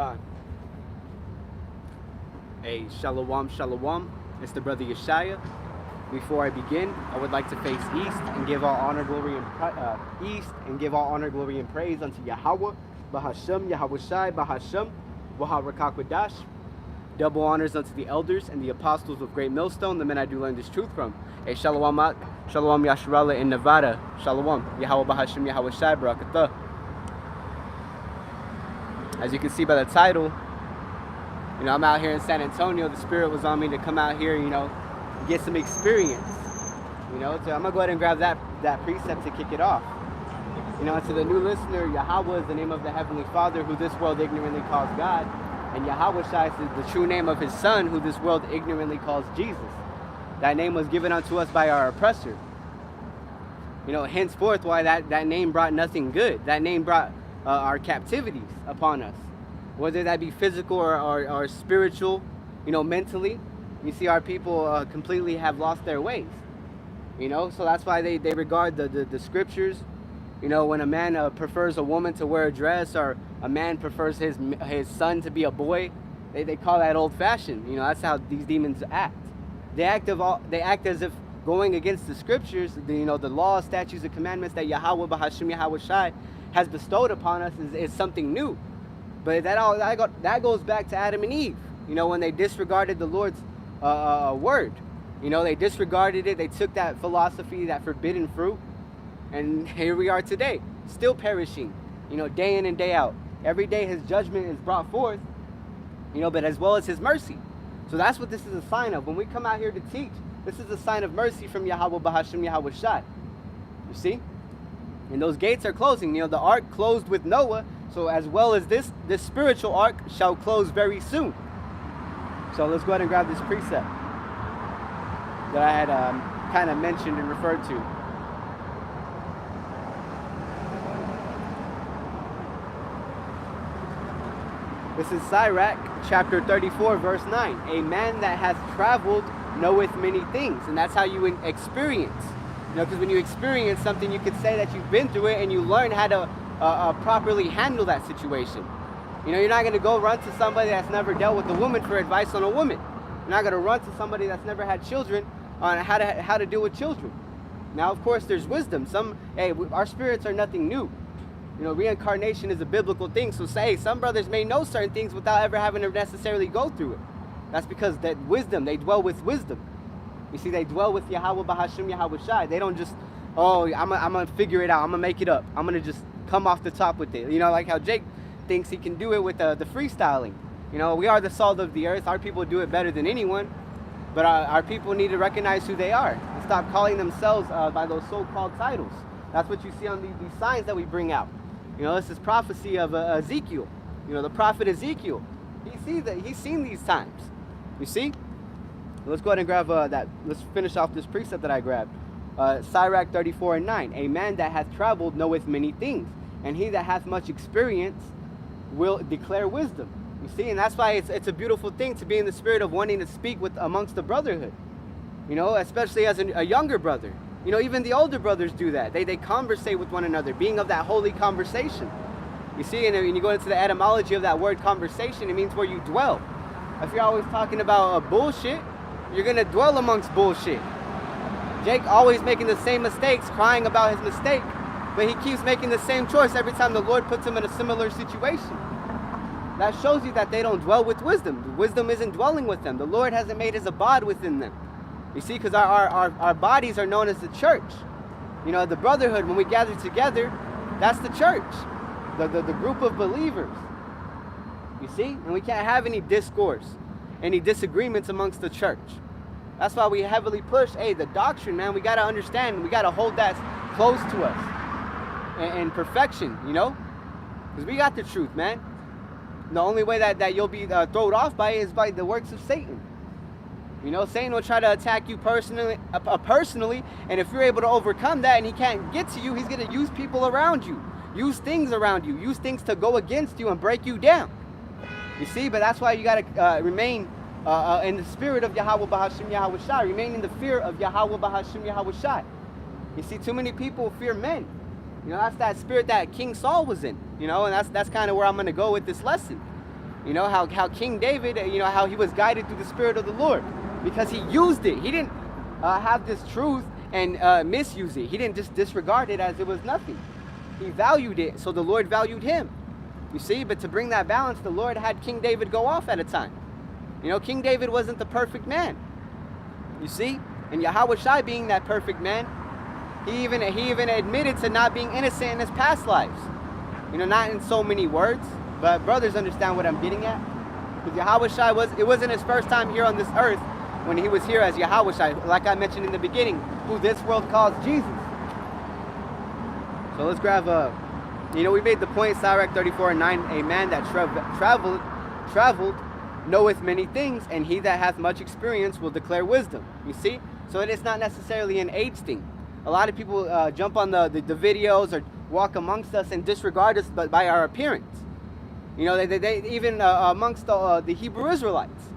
God. Hey, Shalawam, Shalawam. It's the brother Yeshaya. Before I begin, I would like to face east and give all honor, glory, and praise unto Yahawah, BAHASHAM, Yahawashi, BAHASHAM, Qadash. Double honors unto the elders and the apostles of Great Millstone, the men I do learn this truth from. Hey, Shalawam, Shalawam Yasharallah in Nevada. Shalawam, Yahawah, BAHASHAM, Yahawashi, Barakatah. As you can see by the title, I'm out here in San Antonio. The Spirit was on me to come out here, get some experience. So I'm going to go ahead and grab that precept to kick it off. To the new listener, Yahawah is the name of the Heavenly Father, who this world ignorantly calls God. And Yahawashi is the true name of His Son, who this world ignorantly calls Jesus. That name was given unto us by our oppressor. Henceforth, why that name brought nothing good. That name brought our captivities upon us, whether that be physical or spiritual, mentally. You see, our people completely have lost their ways, so that's why they regard the scriptures. When a man prefers a woman to wear a dress, or a man prefers his son to be a boy, they call that old-fashioned. That's how these demons act. They act as if going against the scriptures, the laws, statutes, and commandments that Yahawah, BAHASHAM, Yahawashi has bestowed upon us is something new. But that goes back to Adam and Eve, when they disregarded the Lord's word. They disregarded it. They took that philosophy, that forbidden fruit, and here we are today, still perishing, day in and day out. Every day His judgment is brought forth, but as well as His mercy. So that's what this is a sign of. When we come out here to teach, this is a sign of mercy from Yahawah, BAHASHAM, Yahawashi. You see? And those gates are closing. The ark closed with Noah, so as well as this spiritual ark shall close very soon. So let's go ahead and grab this precept that I had kind of mentioned and referred to. This is Sirach chapter 34 verse 9. A man that hath traveled knoweth many things. And that's how you experience. Because when you experience something, you could say that you've been through it and you learn how to properly handle that situation. You're not going to go run to somebody that's never dealt with a woman for advice on a woman. You're not going to run to somebody that's never had children on how to deal with children. Now, of course, there's wisdom. Our spirits are nothing new. Reincarnation is a biblical thing. So some brothers may know certain things without ever having to necessarily go through it. That's because that wisdom, they dwell with wisdom. You see, they dwell with Yahawah, BAHASHAM, Yahawashi. They don't just, I'm going to figure it out. I'm going to make it up. I'm going to just come off the top with it. Like how Jake thinks he can do it with the freestyling. We are the salt of the earth. Our people do it better than anyone. But our people need to recognize who they are and stop calling themselves by those so-called titles. That's what you see on these signs that we bring out. This is prophecy of Ezekiel. The prophet Ezekiel. He's seen these times. You see? Let's go ahead and grab that. Let's finish off this precept that I grabbed. Sirach 34 and 9. A man that hath traveled knoweth many things, and he that hath much experience will declare wisdom. You see, and that's why it's a beautiful thing to be in the spirit of wanting to speak amongst the brotherhood. Especially as a younger brother. Even the older brothers do that. They conversate with one another, being of that holy conversation. You see, and when you go into the etymology of that word conversation, it means where you dwell. If you're always talking about bullshit, you're going to dwell amongst bullshit. Jake always making the same mistakes, crying about his mistake, but he keeps making the same choice every time the Lord puts him in a similar situation. That shows you that they don't dwell with wisdom. Wisdom isn't dwelling with them. The Lord hasn't made His abode within them. You see, because our bodies are known as the church. The brotherhood, when we gather together, that's the church. The group of believers. You see? And we can't have any discourse, any disagreements amongst the church. That's why we heavily push, the doctrine, man, we got to understand, we got to hold that close to us. And perfection, Because we got the truth, man. The only way that you'll be thrown off by it is by the works of Satan. Satan will try to attack you personally, and if you're able to overcome that and he can't get to you, he's going to use people around you, use things around you, use things to go against you and break you down. You see, but that's why you got to remain in the spirit of Yahawah, BAHASHAM, Yahawashi. Remain in the fear of Yahawah, BAHASHAM, Yahawashi. You see, too many people fear men. That's that spirit that King Saul was in. And that's kind of where I'm going to go with this lesson. You know, how King David, you know, how he was guided through the Spirit of the Lord. Because he used it. He didn't have this truth and misuse it. He didn't just disregard it as it was nothing. He valued it, so the Lord valued him. You see, but to bring that balance, the Lord had King David go off at a time. You know, King David wasn't the perfect man. You see? And Yahawashi being that perfect man, he even admitted to not being innocent in his past lives. You know, not in so many words, but brothers understand what I'm getting at. Because Yahawashi it wasn't his first time here on this earth when he was here as Yahawashi, like I mentioned in the beginning, who this world calls Jesus. So let's grab you know, we made the point, Sirach 34:9, a man that traveled knoweth many things, and he that hath much experience will declare wisdom. You see? So it is not necessarily an age thing. A lot of people jump on the videos or walk amongst us and disregard us by our appearance. You know, they even amongst the Hebrew Israelites.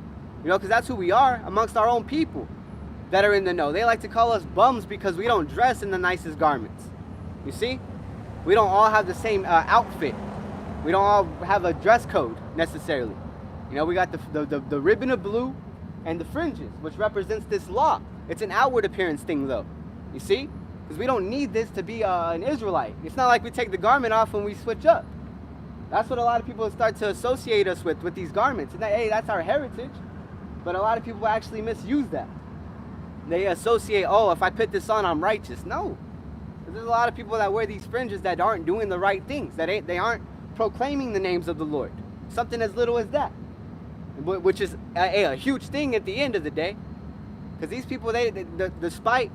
You know, because that's who we are amongst our own people that are in the know. They like to call us bums because we don't dress in the nicest garments. You see? We don't all have the same outfit. We don't all have a dress code necessarily. You know, we got the ribbon of blue and the fringes, which represents this law. It's an outward appearance thing though. You see? Because we don't need this to be an Israelite. It's not like we take the garment off when we switch up. That's what a lot of people start to associate us with these garments. And hey, that's our heritage. But a lot of people actually misuse that. They associate, oh, if I put this on, I'm righteous. No. There's a lot of people that wear these fringes that aren't doing the right things. They aren't proclaiming the names of the Lord. Something as little as that. Which is a huge thing at the end of the day. Because these people, despite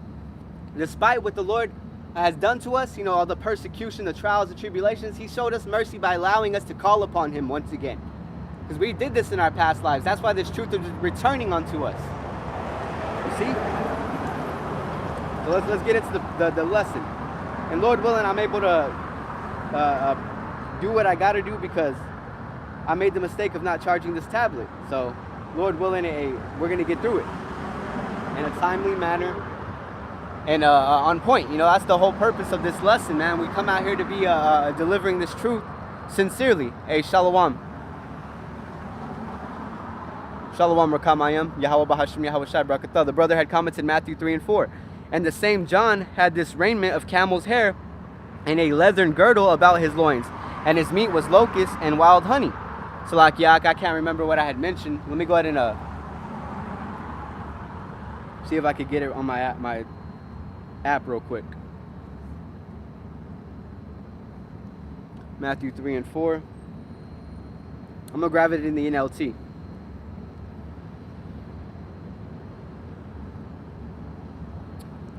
what the Lord has done to us, you know, all the persecution, the trials, the tribulations, he showed us mercy by allowing us to call upon him once again. Because we did this in our past lives. That's why this truth is returning unto us. You see? So let's get into the lesson. And Lord willing, I'm able to do what I got to do because I made the mistake of not charging this tablet. So Lord willing, we're going to get through it in a timely manner and on point. You know, that's the whole purpose of this lesson, man. We come out here to be delivering this truth sincerely. Hey, Shalawam. Shalawam Rakamayam, Yahawah BAHASHAM, Yahawashi Brakatah. The brother had commented Matthew 3:4. And the same John had this raiment of camel's hair and a leathern girdle about his loins. And his meat was locusts and wild honey. So like, yeah, I can't remember what I had mentioned. Let me go ahead and see if I could get it on my app real quick. Matthew 3:4. I'm going to grab it in the NLT.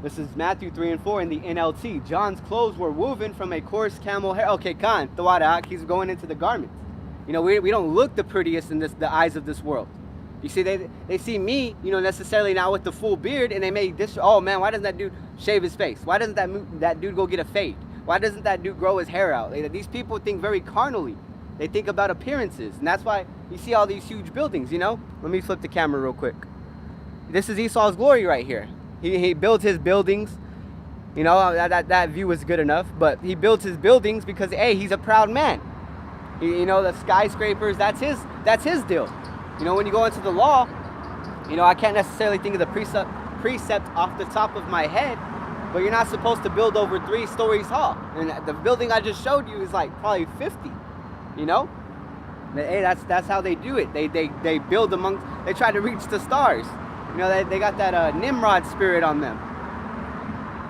This is Matthew 3:4 in the NLT. John's clothes were woven from a coarse camel hair. Okay, Khan, he's going into the garments. You know, we don't look the prettiest in the eyes of this world. You see, they see me, you know, necessarily not with the full beard, and they may oh man, why doesn't that dude shave his face? Why doesn't that dude go get a fade? Why doesn't that dude grow his hair out? These people think very carnally. They think about appearances, and that's why you see all these huge buildings, you know? Let me flip the camera real quick. This is Esau's glory right here. He builds his buildings, you know, that view is good enough, but he builds his buildings because, hey, he's a proud man. You know, the skyscrapers, that's his deal. You know, when you go into the law, you know, I can't necessarily think of the precept off the top of my head, but you're not supposed to build over 3 stories tall. And the building I just showed you is like probably 50, you know? But, hey, that's how they do it. They build they try to reach the stars. You know, they got that Nimrod spirit on them.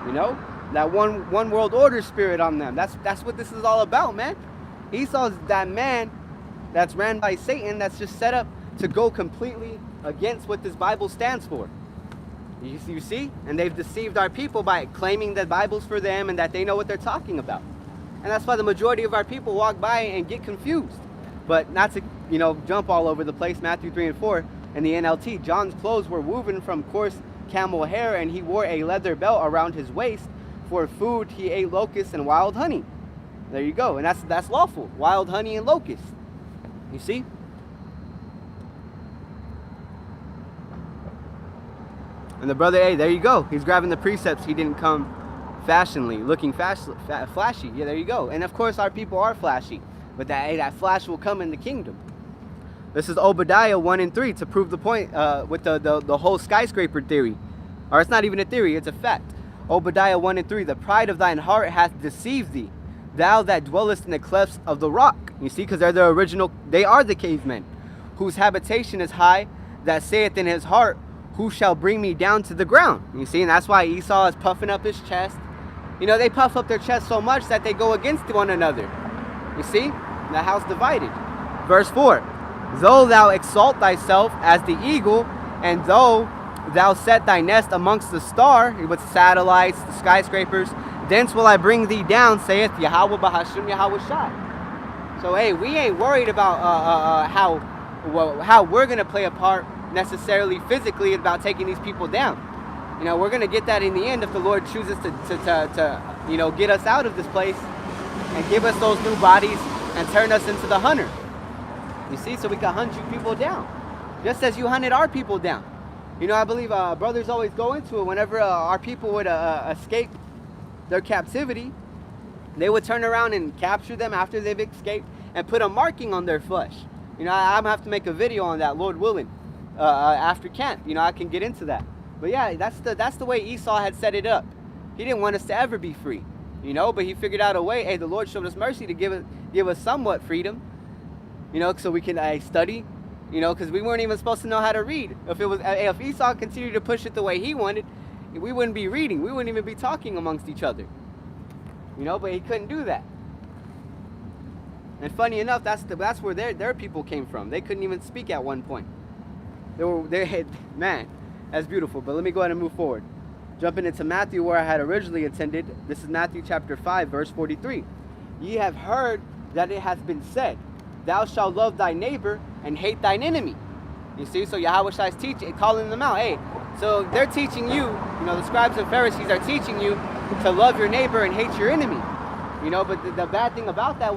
You know, that one world order spirit on them. That's what this is all about, man. Esau's that man that's ran by Satan, that's just set up to go completely against what this Bible stands for. You see? And they've deceived our people by claiming that Bible's for them and that they know what they're talking about. And that's why the majority of our people walk by and get confused. But not to, you know, jump all over the place, Matthew 3:4. In the NLT, John's clothes were woven from coarse camel hair, and he wore a leather belt around his waist. For food, he ate locusts and wild honey. There you go, and that's lawful. Wild honey and locusts. You see? And the brother, hey, there you go. He's grabbing the precepts. He didn't come looking flashy. Yeah, there you go. And of course, our people are flashy, but that flash will come in the kingdom. This is Obadiah 1 and 3 to prove the point with the whole skyscraper theory. Or it's not even a theory, it's a fact. Obadiah 1 and 3, the pride of thine heart hath deceived thee, thou that dwellest in the clefts of the rock. You see, because they're the original, they are the cavemen, whose habitation is high, that saith in his heart, who shall bring me down to the ground? You see, and that's why Esau is puffing up his chest. You know, they puff up their chest so much that they go against one another. You see, the house divided. Verse 4, though thou exalt thyself as the eagle, and though thou set thy nest amongst the star, with satellites, the skyscrapers, thence will I bring thee down, saith Yahawah BAHASHAM Yahawashi. So hey, we ain't worried about how we're gonna play a part necessarily physically about taking these people down. You know, we're gonna get that in the end if the Lord chooses to you know, get us out of this place and give us those new bodies and turn us into the hunter. You see, so we can hunt you people down, just as you hunted our people down. You know, I believe brothers always go into it whenever our people would escape their captivity. They would turn around and capture them after they've escaped and put a marking on their flesh. You know, I'm gonna have to make a video on that, Lord willing, after camp. You know, I can get into that. But yeah, that's the way Esau had set it up. He didn't want us to ever be free, you know, but he figured out a way. Hey, the Lord showed us mercy to give us somewhat freedom, you know, so we can study, you know, because we weren't even supposed to know how to read. If Esau continued to push it the way he wanted, we wouldn't be reading. We wouldn't even be talking amongst each other, you know. But he couldn't do that. And funny enough, that's where their people came from. They couldn't even speak at one point. Man, that's beautiful. But let me go ahead and move forward. Jumping into Matthew, where I had originally attended. This is Matthew chapter 5, verse 43. Ye have heard that it has been said, thou shalt love thy neighbor and hate thine enemy. You see, so Yahawashi is teaching, calling them out. Hey, so they're teaching you, you know, the scribes and Pharisees are teaching you to love your neighbor and hate your enemy. You know, but the bad thing about that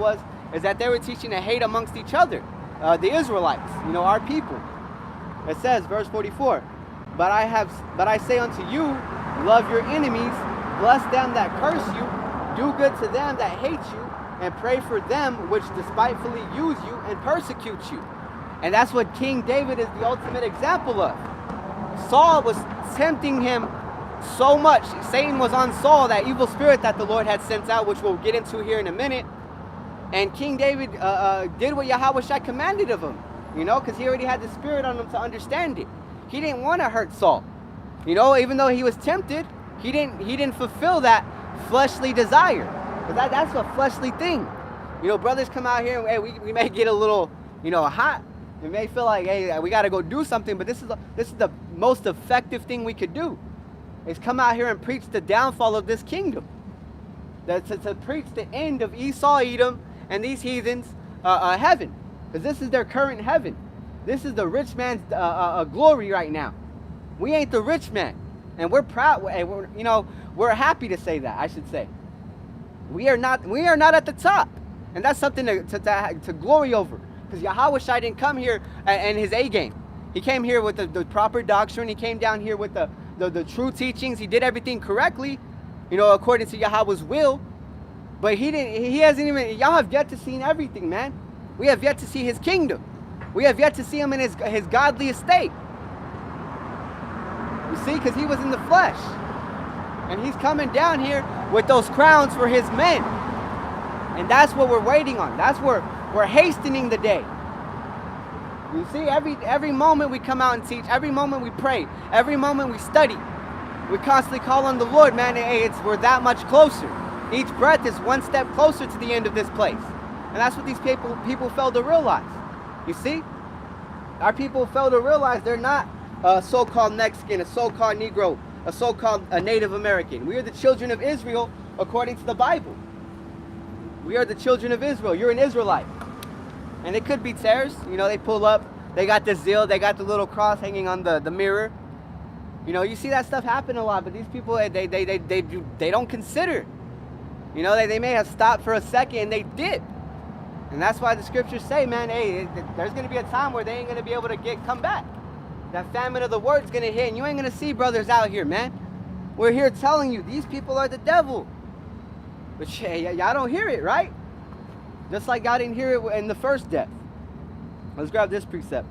is that they were teaching to hate amongst each other, the Israelites, you know, our people. It says, verse 44, but I say unto you, love your enemies, bless them that curse you, do good to them that hate you, and pray for them which despitefully use you and persecute you. And that's what King David is the ultimate example of. Saul was tempting him so much. Satan was on Saul, that evil spirit that the Lord had sent out, which we'll get into here in a minute. And King David did what Yahawashi commanded of him, you know, because he already had the spirit on him to understand it. He didn't want to hurt Saul, you know, even though he was tempted. He didn't fulfill that fleshly desire. But that's a fleshly thing. You know, brothers come out here and hey, we may get a little, you know, hot. We may feel like, hey, we got to go do something. But this is the most effective thing we could do, is come out here and preach the downfall of this kingdom. To preach the end of Esau, Edom, and these heathens' heaven. Because this is their current heaven. This is the rich man's glory right now. We ain't the rich man. And we're proud, we're happy to say that, I should say. We are not at the top. And that's something to glory over. Because Yahawashi didn't come here and his A game. He came here with the proper doctrine. He came down here with the true teachings. He did everything correctly, you know, according to Yahweh's will. But y'all have yet to see everything, man. We have yet to see his kingdom. We have yet to see him in his godly estate. You see, because he was in the flesh. And he's coming down here with those crowns for his men. And that's what we're waiting on. That's where we're hastening the day. You see, every moment we come out and teach, every moment we pray, every moment we study, we constantly call on the Lord, man. Hey, we're that much closer. Each breath is one step closer to the end of this place. And that's what these people fail to realize. You see? Our people fail to realize they're not a so-called Mexican, a so-called Negro, a so-called Native American. We are the children of Israel according to the Bible. We are the children of Israel. You're an Israelite. And it could be tares. You know, they pull up. They got the zeal. They got the little cross hanging on the mirror. You know, you see that stuff happen a lot. But these people, they don't consider. You know, they may have stopped for a second and they did. And that's why the scriptures say, man, hey, there's going to be a time where they ain't going to be able to come back. That famine of the word is going to hit. And you ain't going to see brothers out here, man. We're here telling you, these people are the devil. But y'all don't hear it, right? Just like y'all didn't hear it in the first death. Let's grab this precept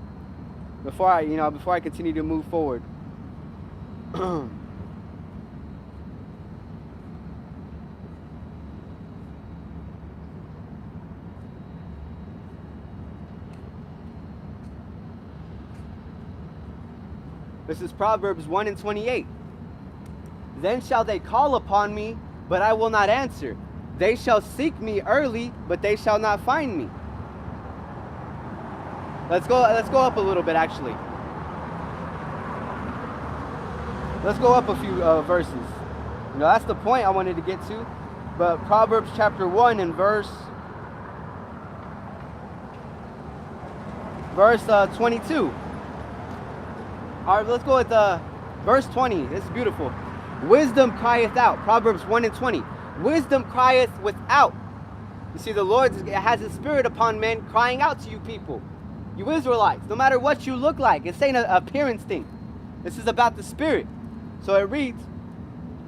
before I continue to move forward. This is Proverbs 1:28. Then shall they call upon me, but I will not answer. They shall seek me early, but they shall not find me. Let's go up a little bit, actually. Let's go up a few verses. That's the point I wanted to get to. But Proverbs chapter 1 and verse 22. All right, let's go with verse 20. This is beautiful. Wisdom crieth out. Proverbs 1:20. Wisdom crieth without. You see, the Lord has His Spirit upon men crying out to you people. You Israelites, no matter what you look like. It's ain't an appearance thing. This is about the Spirit. So it reads,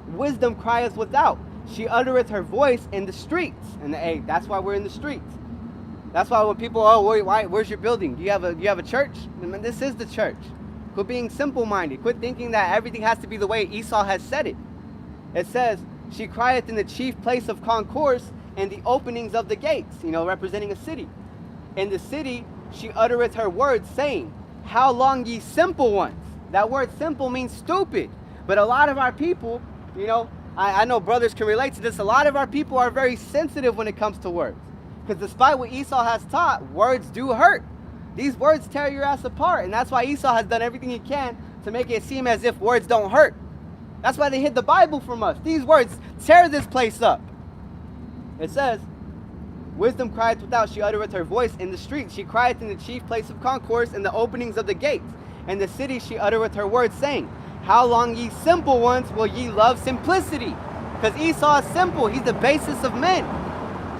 wisdom crieth without. She uttereth her voice in the streets. And hey, that's why we're in the streets. That's why when people, where's your building? Do you have a church? I mean, this is the church. Quit being simple-minded. Quit thinking that everything has to be the way Esau has said it. It says, she crieth in the chief place of concourse and the openings of the gates, representing a city. In the city, she uttereth her words, saying, how long ye simple ones? That word simple means stupid. But a lot of our people, I know brothers can relate to this. A lot of our people are very sensitive when it comes to words. Because despite what Esau has taught, words do hurt. These words tear your ass apart. And that's why Esau has done everything he can to make it seem as if words don't hurt. That's why they hid the Bible from us. These words tear this place up. It says, wisdom crieth without, she uttereth her voice in the streets. She crieth in the chief place of concourse and the openings of the gates. In the city she uttereth her words, saying, how long ye simple ones will ye love simplicity? Because Esau is simple. He's the basis of men.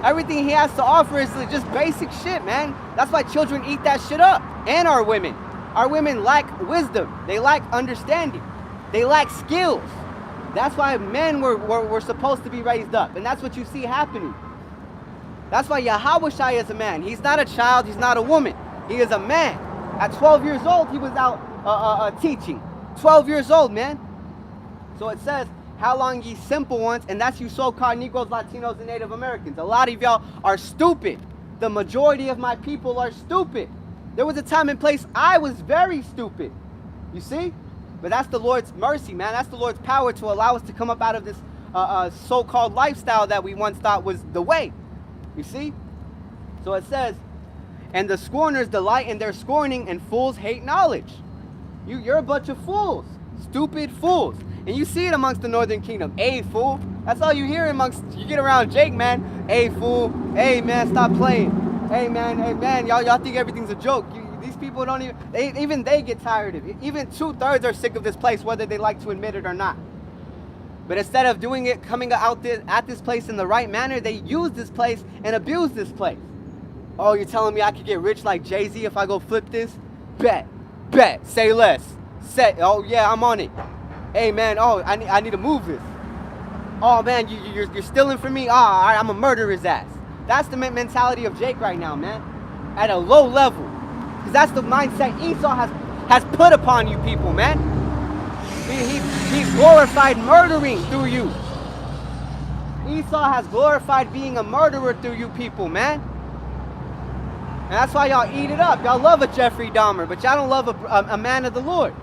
Everything he has to offer is just basic shit, man. That's why children eat that shit up. And our women. Our women lack wisdom. They lack understanding. They lack skills. That's why men were supposed to be raised up. And that's what you see happening. That's why Yahawashi is a man. He's not a child. He's not a woman. He is a man. At 12 years old, he was out teaching. 12 years old, man. So it says, how long ye simple ones, and that's you so-called Negroes, Latinos, and Native Americans. A lot of y'all are stupid. The majority of my people are stupid. There was a time and place I was very stupid. You see? But that's the Lord's mercy, man. That's the Lord's power to allow us to come up out of this so-called lifestyle that we once thought was the way. You see? So it says, and the scorners delight in their scorning, and fools hate knowledge. You're a bunch of fools. Stupid fools. And you see it amongst the northern kingdom. Hey, fool. That's all you hear amongst, you get around Jake, man. Hey, fool. Hey, man, stop playing. Hey, man. Y'all think everything's a joke. These people don't even they get tired of it. Even 2/3 are sick of this place, whether they like to admit it or not. But instead of doing it, coming out at this place in the right manner, they use this place and abuse this place. Oh, you're telling me I could get rich like Jay-Z if I go flip this? Bet. Say less. Oh, yeah, I'm on it. Hey, man, I need to move this. Oh, man, you're stealing from me? I'm a murder his ass. That's the mentality of Jake right now, man. At a low level. Because that's the mindset Esau has put upon you people, man. He glorified murdering through you. Esau has glorified being a murderer through you people, man. And that's why y'all eat it up. Y'all love a Jeffrey Dahmer, but y'all don't love a man of the Lord.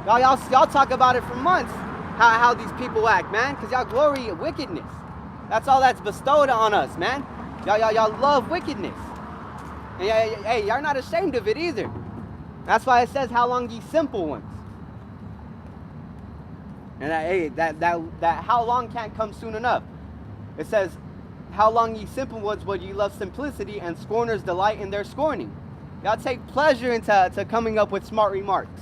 Y'all talk about it for months, how these people act, man, because y'all glory in wickedness. That's all that's bestowed on us, man. Y'all love wickedness. And hey, y'all not ashamed of it either. That's why it says, how long ye simple ones. And hey, that how long can't come soon enough. It says, how long ye simple ones will ye love simplicity, and scorners delight in their scorning. Y'all take pleasure into coming up with smart remarks.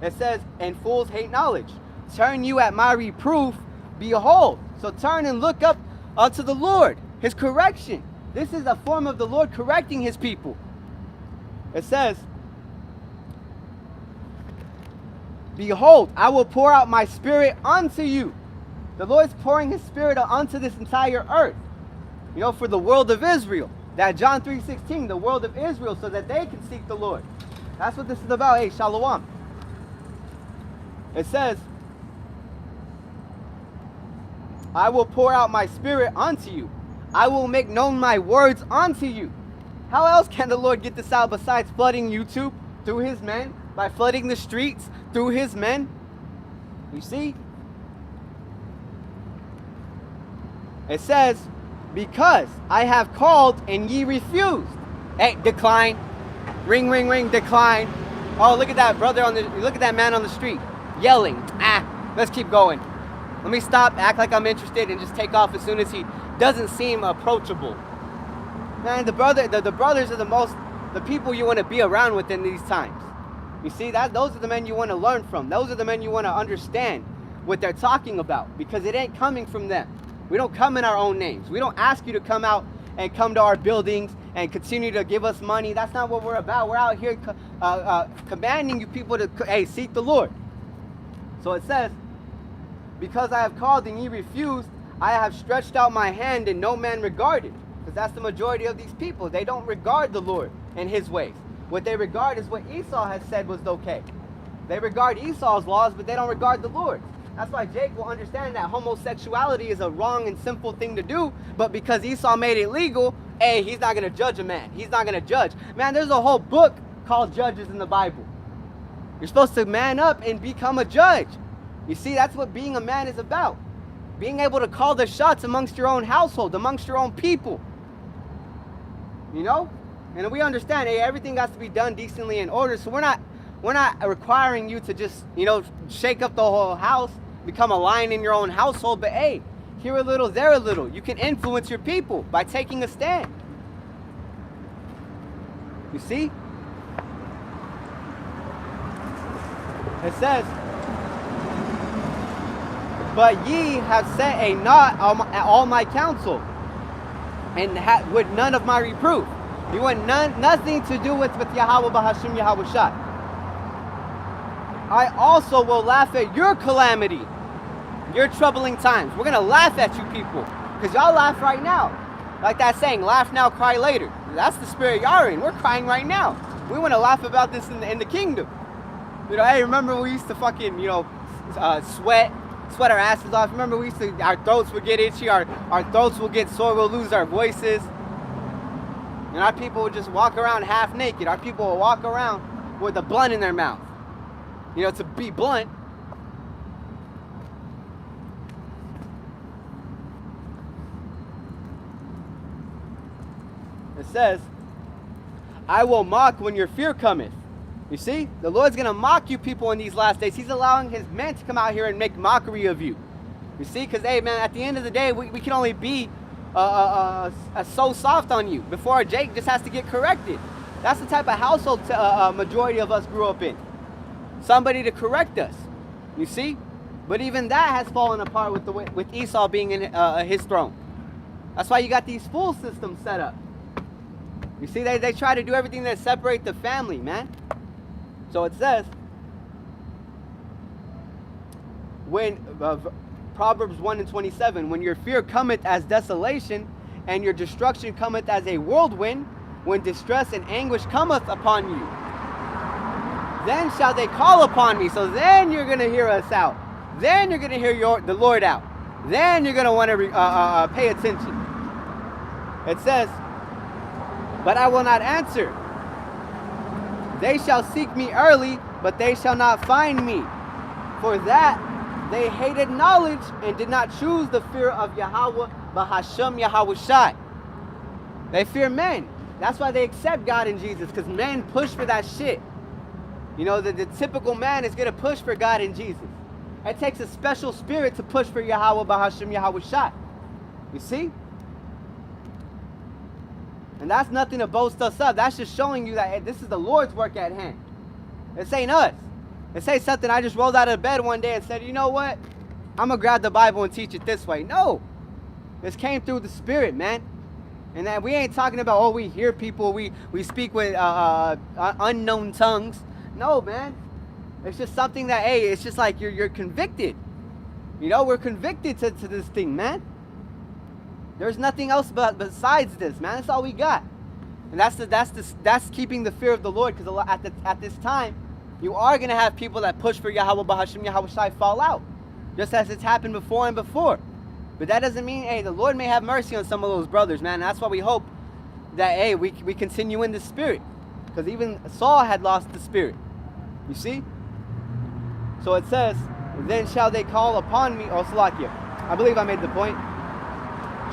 It says, and fools hate knowledge. Turn you at my reproof, behold. So turn and look up unto the Lord, his correction. This is a form of the Lord correcting his people. It says, behold, I will pour out my spirit unto you. The Lord's pouring his spirit unto this entire earth. For the world of Israel. That John 3:16, the world of Israel, so that they can seek the Lord. That's what this is about. Hey, Shalawam. It says, I will pour out my spirit onto you. I will make known my words unto you. How else can the Lord get this out besides flooding YouTube through his men? By flooding the streets through his men? You see? It says, because I have called and ye refused. Hey, decline. Ring, ring, ring, decline. Oh, look at that brother look at that man on the street yelling. Let's keep going. Let me stop, act like I'm interested, and just take off as soon as he doesn't seem approachable. Man, the brothers are the people you want to be around with in these times. You see, those are the men you want to learn from. Those are the men you want to understand what they're talking about, because it ain't coming from them. We don't come in our own names. We don't ask you to come out and come to our buildings and continue to give us money. That's not what we're about. We're out here commanding you people to, hey, seek the Lord. So it says, because I have called and ye refused, I have stretched out my hand and no man regarded. Because that's the majority of these people. They don't regard the Lord and his ways. What they regard is what Esau has said was okay. They regard Esau's laws, but they don't regard the Lord's. That's why Jake will understand that homosexuality is a wrong and sinful thing to do, but because Esau made it legal, hey, he's not going to judge a man. He's not going to judge. Man, there's a whole book called Judges in the Bible. You're supposed to man up and become a judge. You see, that's what being a man is about. Being able to call the shots amongst your own household, amongst your own people. You know? And we understand, hey, everything has to be done decently in order, so we're not requiring you to just, shake up the whole house, become a lion in your own household, but hey, here a little, there a little. You can influence your people by taking a stand. You see? It says, but ye have set a knot at all my counsel, and with none of my reproof. You want nothing to do with Yahawah, BAHASHAM, Yahawashi. I also will laugh at your calamity, your troubling times. We're going to laugh at you people, because y'all laugh right now. Like that saying, laugh now, cry later. That's the spirit y'all in. We're crying right now. We want to laugh about this in the kingdom. Hey, remember we used to fucking, sweat our asses off. Remember our throats would get itchy, our throats would get sore, we'll lose our voices. And our people would just walk around half naked. Our people would walk around with a blunt in their mouth. To be blunt. It says, I will mock when your fear cometh. You see, the Lord's going to mock you people in these last days. He's allowing his men to come out here and make mockery of you. You see, because, hey, man, at the end of the day, we can only be so soft on you before Jake just has to get corrected. That's the type of household majority of us grew up in. Somebody to correct us. You see? But even that has fallen apart with Esau being in his throne. That's why you got these fool systems set up. You see, they try to do everything to separate the family, man. So it says, when Proverbs 1:27, when your fear cometh as desolation, and your destruction cometh as a whirlwind, when distress and anguish cometh upon you, then shall they call upon me. So then you're going to hear us out. Then you're going to hear the Lord out. Then you're going to want to pay attention. It says, but I will not answer. They shall seek me early, but they shall not find me. For that they hated knowledge and did not choose the fear of Yahawaah, BAHASHAM, Yahawashi. They fear men. That's why they accept God and Jesus, because men push for that shit. The typical man is going to push for God and Jesus. It takes a special spirit to push for Yahawaah, BAHASHAM, Yahawashi. You see? And that's nothing to boast us up. That's just showing you that, hey, this is the Lord's work at hand. This ain't us. This ain't something I just rolled out of bed one day and said, you know what? I'm going to grab the Bible and teach it this way. No. This came through the Spirit, man. And that we ain't talking about, oh, we hear people, we speak with unknown tongues. No, man. It's just something that, hey, it's just like you're convicted. We're convicted to this thing, man. There's nothing else besides this, man. That's all we got. And that's keeping the fear of the Lord, because at this time, you are going to have people that push for Yahawah, BAHASHAM, Yahawashi fall out. Just as it's happened before and before. But that doesn't mean, hey, the Lord may have mercy on some of those brothers, man. And that's why we hope that, hey, we continue in the spirit. Because even Saul had lost the spirit. You see? So it says, then shall they call upon me. Oh, Salakia. I believe I made the point.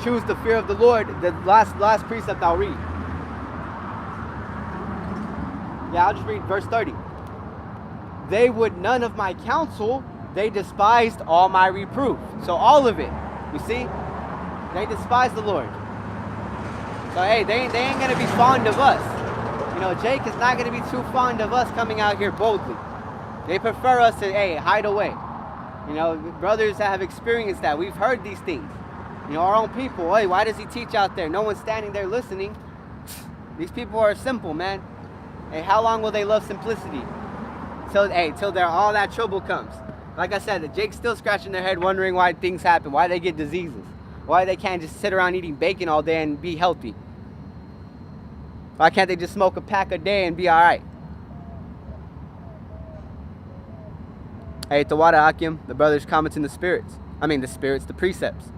Choose the fear of the Lord. The last precept I'll read. Yeah, I'll just read verse 30. They would none of my counsel. They despised all my reproof. So all of it. You see? They despise the Lord. So hey, they ain't going to be fond of us. You know, Jake is not going to be too fond of us coming out here boldly. They prefer us to, hey, hide away. You know, brothers that have experienced that. We've heard these things. You know, our own people. Hey, why does he teach out there? No one's standing there listening. These people are simple, man. Hey, how long will they love simplicity? Till all that trouble comes. Like I said, Jake's still scratching their head wondering why things happen. Why they get diseases. Why they can't just sit around eating bacon all day and be healthy. Why can't they just smoke a pack a day and be alright? Hey, Tawada Akim, the brothers commenting the precepts.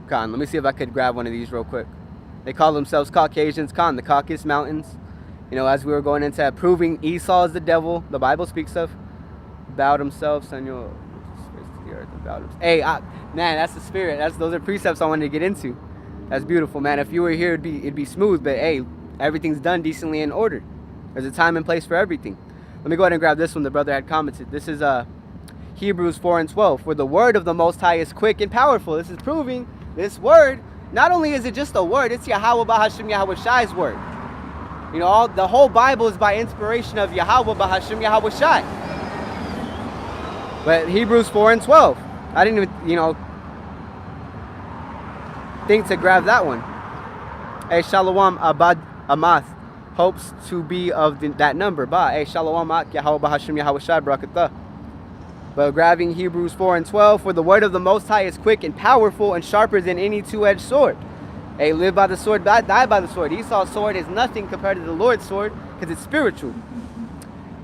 Khan, let me see if I could grab one of these real quick. They call themselves Caucasians, Khan, the Caucasus Mountains. You know, as we were going into proving Esau is the devil, the Bible speaks of. Bowed himself, son, you'll the earth and bowed himself. Hey, man, that's the spirit. Those are precepts I wanted to get into. That's beautiful, man. If you were here, it'd be smooth. But hey, everything's done decently and ordered. There's a time and place for everything. Let me go ahead and grab this one. The brother had commented. This is Hebrews 4:12. For the word of the Most High is quick and powerful. This is proving this word. Not only is it just a word, it's Yahawah, BAHASHAM, Yahawashi's word. You know, the whole Bible is by inspiration of Yahawah, BAHASHAM, Yahawashi. But Hebrews 4:12. I didn't even, think to grab that one. Hey, Shalawam Abad Amath hopes to be of that number. Hey, Shalawam Yahawah, BAHASHAM, Yahawashi, Barakatah. But grabbing Hebrews 4:12, for the word of the Most High is quick and powerful and sharper than any two-edged sword. Hey, live by the sword, die by the sword. Esau's sword is nothing compared to the Lord's sword because it's spiritual.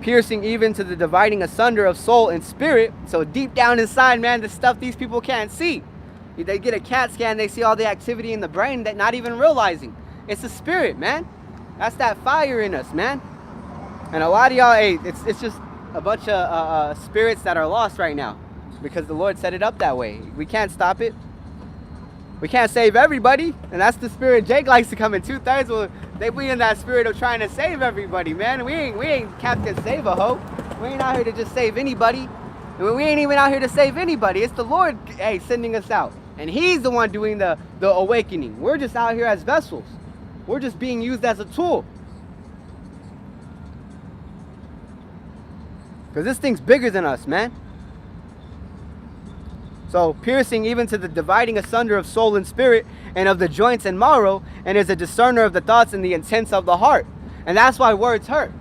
Piercing even to the dividing asunder of soul and spirit. So deep down inside, man, the stuff these people can't see. They get a CAT scan, they see all the activity in the brain that not even realizing. It's the spirit, man. That's that fire in us, man. And a lot of y'all, hey, it's just a bunch of spirits that are lost right now because the Lord set it up that way. We can't stop it. We can't save everybody, and that's the spirit Jake likes to come in 2/3. Well, they be in that spirit of trying to save everybody, man. We ain't Captain Save-A-Ho. We ain't out here to just save anybody. We ain't even out here to save anybody. It's the Lord, hey, sending us out, and He's the one doing the awakening. We're just out here as vessels. We're just being used as a tool. Because this thing's bigger than us, man. So, piercing even to the dividing asunder of soul and spirit, and of the joints and marrow, and is a discerner of the thoughts and the intents of the heart. And that's why words hurt.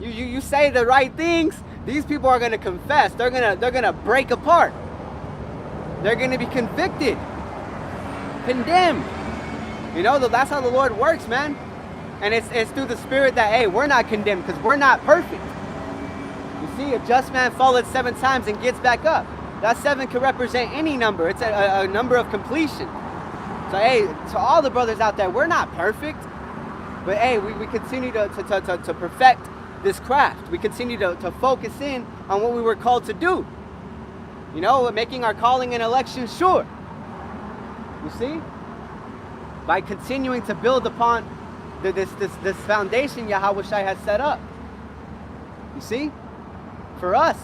You say the right things, these people are going to confess. They're gonna break apart. They're going to be convicted, condemned. You know, that's how the Lord works, man. And it's through the Spirit that, hey, we're not condemned because we're not perfect. You see, a just man falleth 7 times and gets back up. That 7 could represent any number. It's a number of completion. So, hey, to all the brothers out there, we're not perfect. But, hey, we continue to perfect this craft. We continue to focus in on what we were called to do. You know, making our calling and election sure. You see? By continuing to build upon this foundation Yahawashi has set up. You see? For us.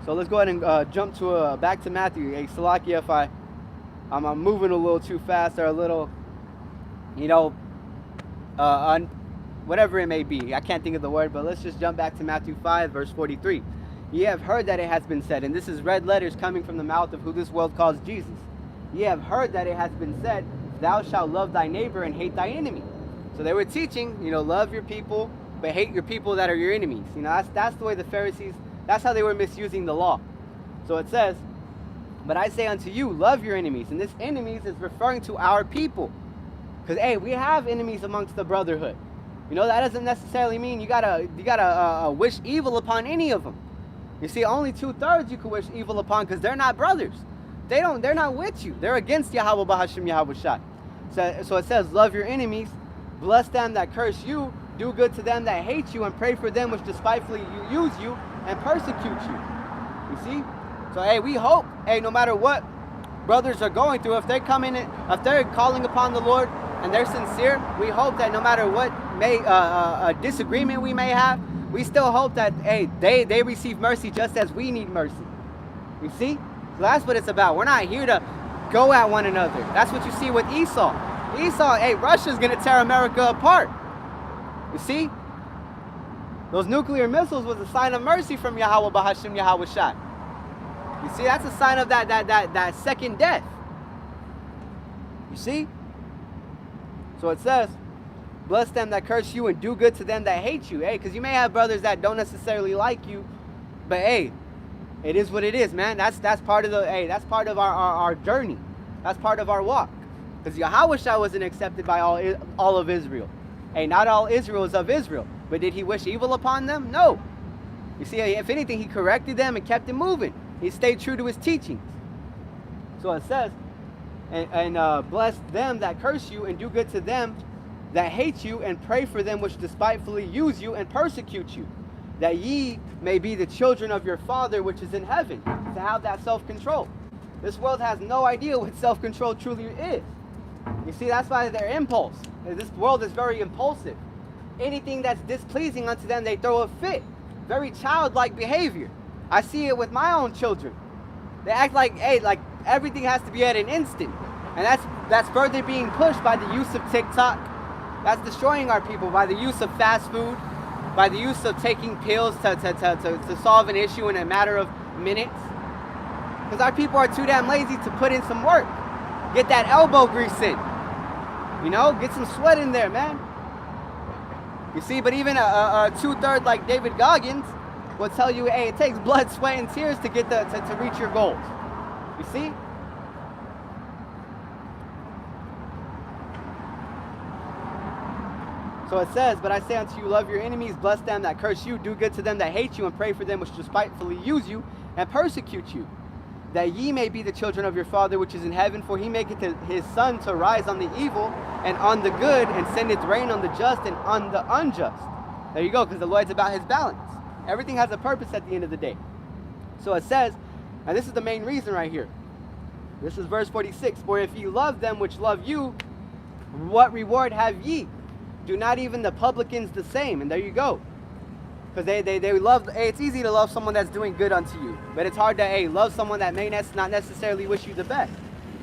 So let's go ahead and jump to back to Matthew. Hey, Salakia, if I'm moving a little too fast or a little, whatever it may be. I can't think of the word, but let's just jump back to Matthew 5, verse 43. Ye have heard that it has been said, and this is red letters coming from the mouth of who this world calls Jesus. Ye have heard that it has been said, thou shalt love thy neighbor and hate thy enemy. So they were teaching, love your people, but hate your people that are your enemies. You know, that's the way the Pharisees, that's how they were misusing the law. So it says, but I say unto you, love your enemies. And this enemies is referring to our people. Because, hey, we have enemies amongst the brotherhood. You know, that doesn't necessarily mean you gotta wish evil upon any of them. You see, only 2/3 you can wish evil upon, because they're not brothers. They're not with you. They're against Yahawah, BAHASHAM, Yahawashi. So it says, love your enemies, bless them that curse you, do good to them that hate you, and pray for them which despitefully use you and persecute you. You see? So, hey, we hope, hey, no matter what brothers are going through, if they're coming in, if they're calling upon the Lord and they're sincere, we hope that no matter what a disagreement we may have, we still hope that, hey, they receive mercy just as we need mercy. You see? So that's what it's about. We're not here to go at one another. That's what you see with Esau. Esau, hey, Russia's going to tear America apart. You see? Those nuclear missiles was a sign of mercy from Yahawah, BAHASHAM, Yahawashi. You see, that's a sign of that second death. You see? So it says, bless them that curse you and do good to them that hate you. Hey, because you may have brothers that don't necessarily like you, but hey, it is what it is, man. That's part of that's part of our journey. That's part of our walk. Because Yahawashi wasn't accepted by all of Israel. Hey, not all Israel is of Israel. But did he wish evil upon them? No. You see, if anything, he corrected them and kept them moving. He stayed true to his teachings. So it says, and bless them that curse you and do good to them that hate you, and pray for them which despitefully use you and persecute you, that ye may be the children of your Father which is in heaven. To have that self-control. This world has no idea what self-control truly is. You see, that's why their impulse. This world is very impulsive. Anything that's displeasing unto them, they throw a fit. Very childlike behavior. I see it with my own children. They act like, hey, like everything has to be at an instant. And that's further being pushed by the use of TikTok. That's destroying our people by the use of fast food, by the use of taking pills to solve an issue in a matter of minutes. Because our people are too damn lazy to put in some work. Get that elbow grease in. You know, get some sweat in there, man. You see, but even a 2/3 like David Goggins will tell you, hey, it takes blood, sweat, and tears to get to reach your goals. You see? So it says, but I say unto you, love your enemies, bless them that curse you, do good to them that hate you, and pray for them which despitefully use you and persecute you, that ye may be the children of your Father which is in heaven, for he maketh his sun to rise on the evil and on the good, and sendeth rain on the just and on the unjust. There you go, because the Lord's about his balance. Everything has a purpose at the end of the day. So it says, and this is the main reason right here. This is verse 46. For if ye love them which love you, what reward have ye? Do not even the publicans the same? And there you go. Because they love, hey, it's easy to love someone that's doing good unto you. But it's hard to, hey, love someone that may not necessarily wish you the best.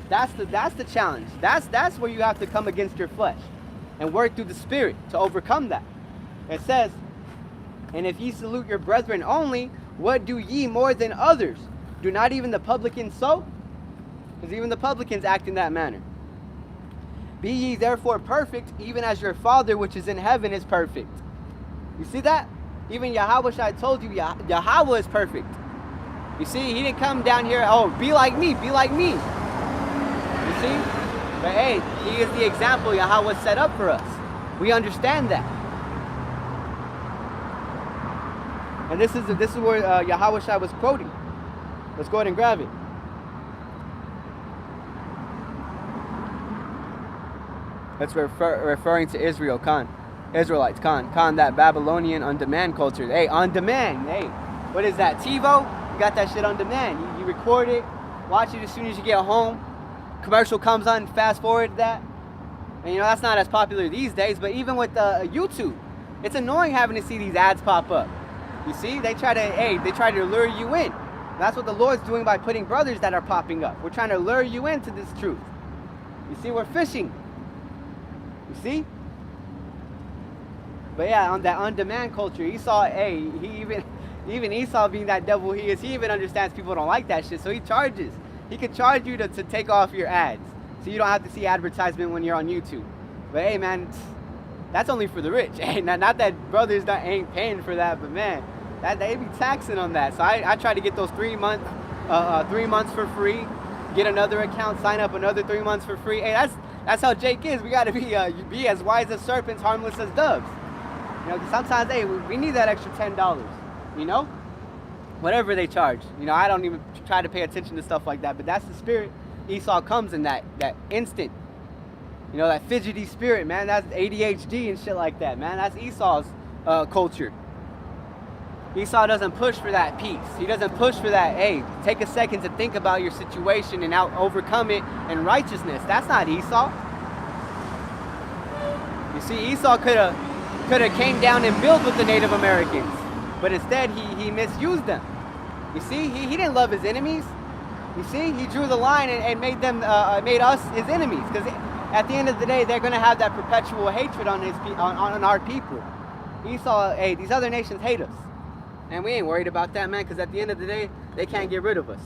That's the challenge. That's where you have to come against your flesh and work through the Spirit to overcome that. It says, and if ye salute your brethren only, what do ye more than others? Do not even the publicans so? Because even the publicans act in that manner. Be ye therefore perfect, even as your Father which is in heaven is perfect. You see that? Even Yahawashi told you, Yahawah is perfect. You see, he didn't come down here, oh, be like me, be like me. You see? But hey, he is the example Yahawah set up for us. We understand that. And this is where Yahawashi was quoting. Let's go ahead and grab it. That's referring to Israel, Israelites, that Babylonian on-demand culture. Hey, on demand. Hey, what is that? TiVo? You got that shit on demand. You record it, watch it as soon as you get home. Commercial comes on, fast forward that. And you know, that's not as popular these days, but even with YouTube, it's annoying having to see these ads pop up. You see, they try to lure you in. That's what the Lord's doing by putting brothers that are popping up. We're trying to lure you into this truth. You see, we're fishing. You see? But yeah, on that on-demand culture, Esau, hey, even Esau being that devil he is, he even understands people don't like that shit, so he charges. He could charge you to take off your ads, so you don't have to see advertisement when you're on YouTube. But hey, man, That's only for the rich. Hey, not that brothers ain't paying for that, but man, that they be taxing on that. So I try to get those 3 months, 3 months for free. Get another account, sign up another 3 months for free. Hey, that's how Jake is. We got to be as wise as serpents, harmless as doves. You know, sometimes, hey, we need that extra $10. You know, whatever they charge. You know, I don't even try to pay attention to stuff like that. But that's the spirit Esau comes in, that instant. You know, that fidgety spirit, man. That's ADHD and shit like that, man. That's Esau's culture. Esau doesn't push for that peace. He doesn't push for that, hey, take a second to think about your situation and overcome it in righteousness. That's not Esau. You see, Esau could have came down and built with the Native Americans, but instead he misused them. You see, he didn't love his enemies. You see, he drew the line and made us his enemies, because at the end of the day, they're going to have that perpetual hatred on our people. Esau, hey, these other nations hate us. And we ain't worried about that, man, because at the end of the day, they can't get rid of us.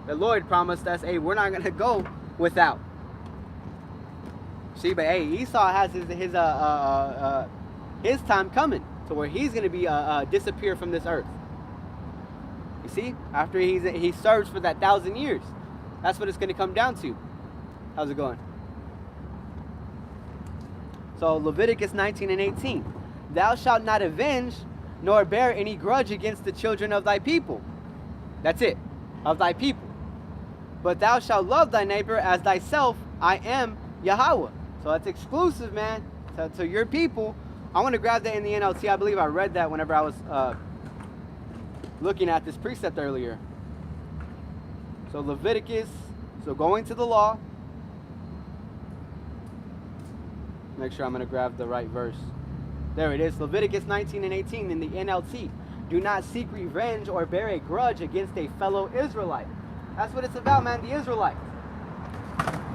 The Lord promised us, hey, we're not going to go without. See, but hey, Esau has his time coming to where he's going to be disappear from this earth. You see, after he serves for that 1,000 years. That's what it's going to come down to. How's it going? So Leviticus 19 and 18. Thou shalt not avenge nor bear any grudge against the children of thy people. That's it, of thy people. But thou shalt love thy neighbor as thyself. I am Yahawah. So that's exclusive, man, to your people. I want to grab that in the NLT. I believe I read that whenever I was looking at this precept earlier. So Leviticus, so going to the law. Make sure I'm going to grab the right verse. There it is, Leviticus 19 and 18 in the NLT. Do not seek revenge or bear a grudge against a fellow Israelite. That's what it's about, man, the Israelites.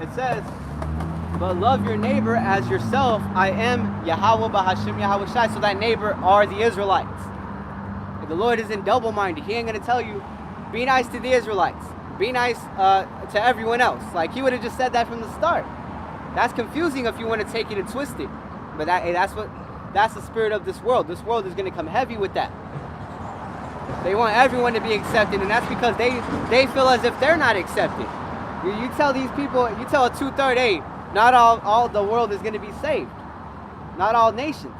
It says, but love your neighbor as yourself. I am Yahawah, BAHASHAM, Yahawashi. So that neighbor are the Israelites. If the Lord isn't double-minded. He ain't going to tell you, be nice to the Israelites. Be nice to everyone else. Like, he would have just said that from the start. That's confusing if you want to take it and twist it. But that's the spirit of this world. This world is going to come heavy with that. They want everyone to be accepted, and that's because they feel as if they're not accepted. You tell these people, you tell a 2/3, hey, not all the world is going to be saved. Not all nations.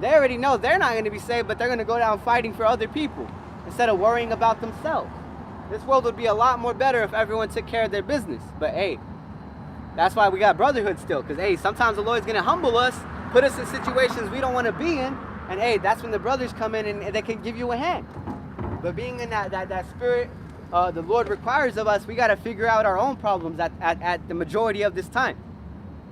They already know they're not going to be saved, but they're going to go down fighting for other people instead of worrying about themselves. This world would be a lot more better if everyone took care of their business. But hey, that's why we got brotherhood still, because hey, sometimes the Lord's going to humble us, put us in situations we don't want to be in, and hey, that's when the brothers come in and they can give you a hand. But being in that spirit the Lord requires of us, we got to figure out our own problems at the majority of this time.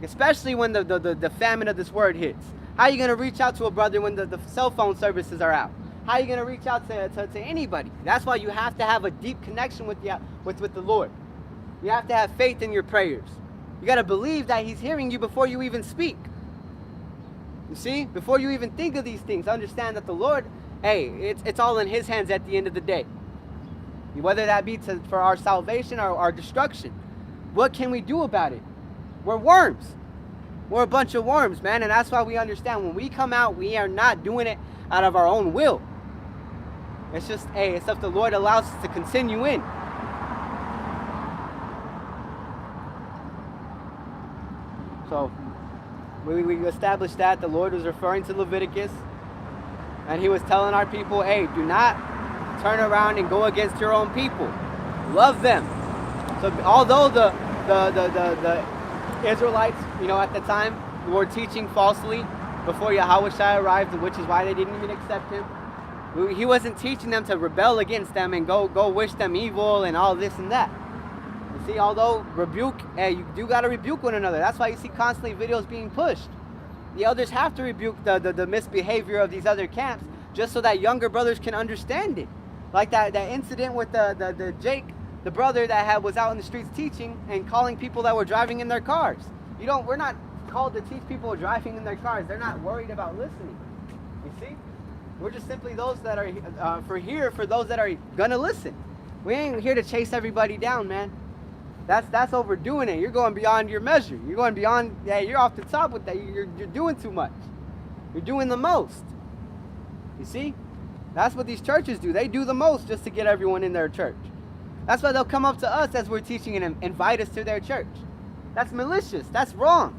Especially when the famine of this word hits. How are you going to reach out to a brother when the cell phone services are out? How are you going to reach out to anybody? That's why you have to have a deep connection with the Lord. You have to have faith in your prayers. You got to believe that He's hearing you before you even speak. You see? Before you even think of these things, understand that the Lord, hey, it's all in His hands at the end of the day. Whether that be for our salvation or our destruction. What can we do about it? We're worms. We're a bunch of worms, man. And that's why we understand when we come out, we are not doing it out of our own will. It's just, hey, it's stuff the Lord allows us to continue in. So, we established that the Lord was referring to Leviticus. And He was telling our people, hey, do not turn around and go against your own people. Love them. So although the Israelites, at the time, were teaching falsely before Yahawashi arrived, which is why they didn't even accept Him. He wasn't teaching them to rebel against them and go wish them evil and all this and that. You see, although rebuke, hey, you do got to rebuke one another. That's why you see constantly videos being pushed. The elders have to rebuke the misbehavior of these other camps just so that younger brothers can understand it. Like that incident with the Jake, the brother that was out in the streets teaching and calling people that were driving in their cars. We're not called to teach people driving in their cars. They're not worried about listening. You see? We're just simply those that are for those that are gonna listen. We ain't here to chase everybody down, man. That's overdoing it. You're going beyond your measure. You're going beyond. Yeah, you're off the top with that. You're doing too much. You're doing the most. You see? That's what these churches do. They do the most just to get everyone in their church. That's why they'll come up to us as we're teaching and invite us to their church. That's malicious. That's wrong.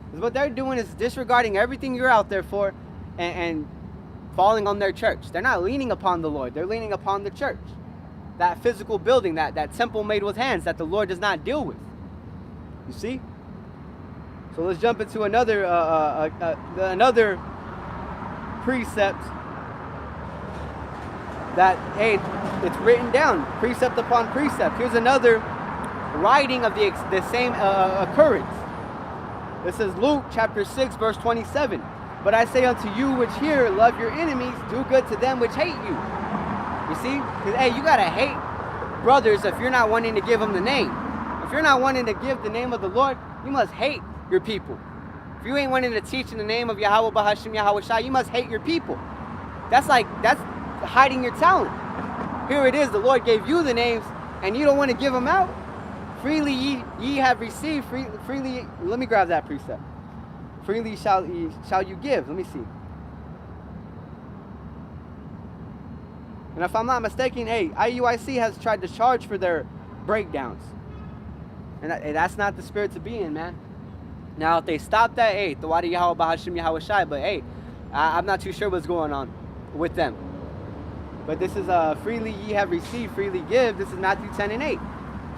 Because what they're doing is disregarding everything you're out there for and falling on their church. They're not leaning upon the Lord. They're leaning upon the church. That physical building, that temple made with hands that the Lord does not deal with. You see? So let's jump into another precept that, hey, it's written down, precept upon precept. Here's another writing of the same occurrence. This is Luke chapter 6, verse 27. But I say unto you which hear, love your enemies, do good to them which hate you. You see? Because, hey, you got to hate brothers if you're not wanting to give them the name. If you're not wanting to give the name of the Lord, you must hate your people. If you ain't wanting to teach in the name of Yahawah, BAHASHAM, Yahawashi, you must hate your people. That's hiding your talent. Here it is, the Lord gave you the names, and you don't want to give them out. Freely ye have received, freely, let me grab that precept. Freely shall you give. Let me see. And if I'm not mistaken, hey, IUIC has tried to charge for their breakdowns. And that's not the spirit to be in, man. Now, if they stop that, hey, the Wadi Yahawah, BAHASHAM, Yahawashi, but hey, I'm not too sure what's going on with them. But this is freely ye have received, freely give. This is Matthew 10:8.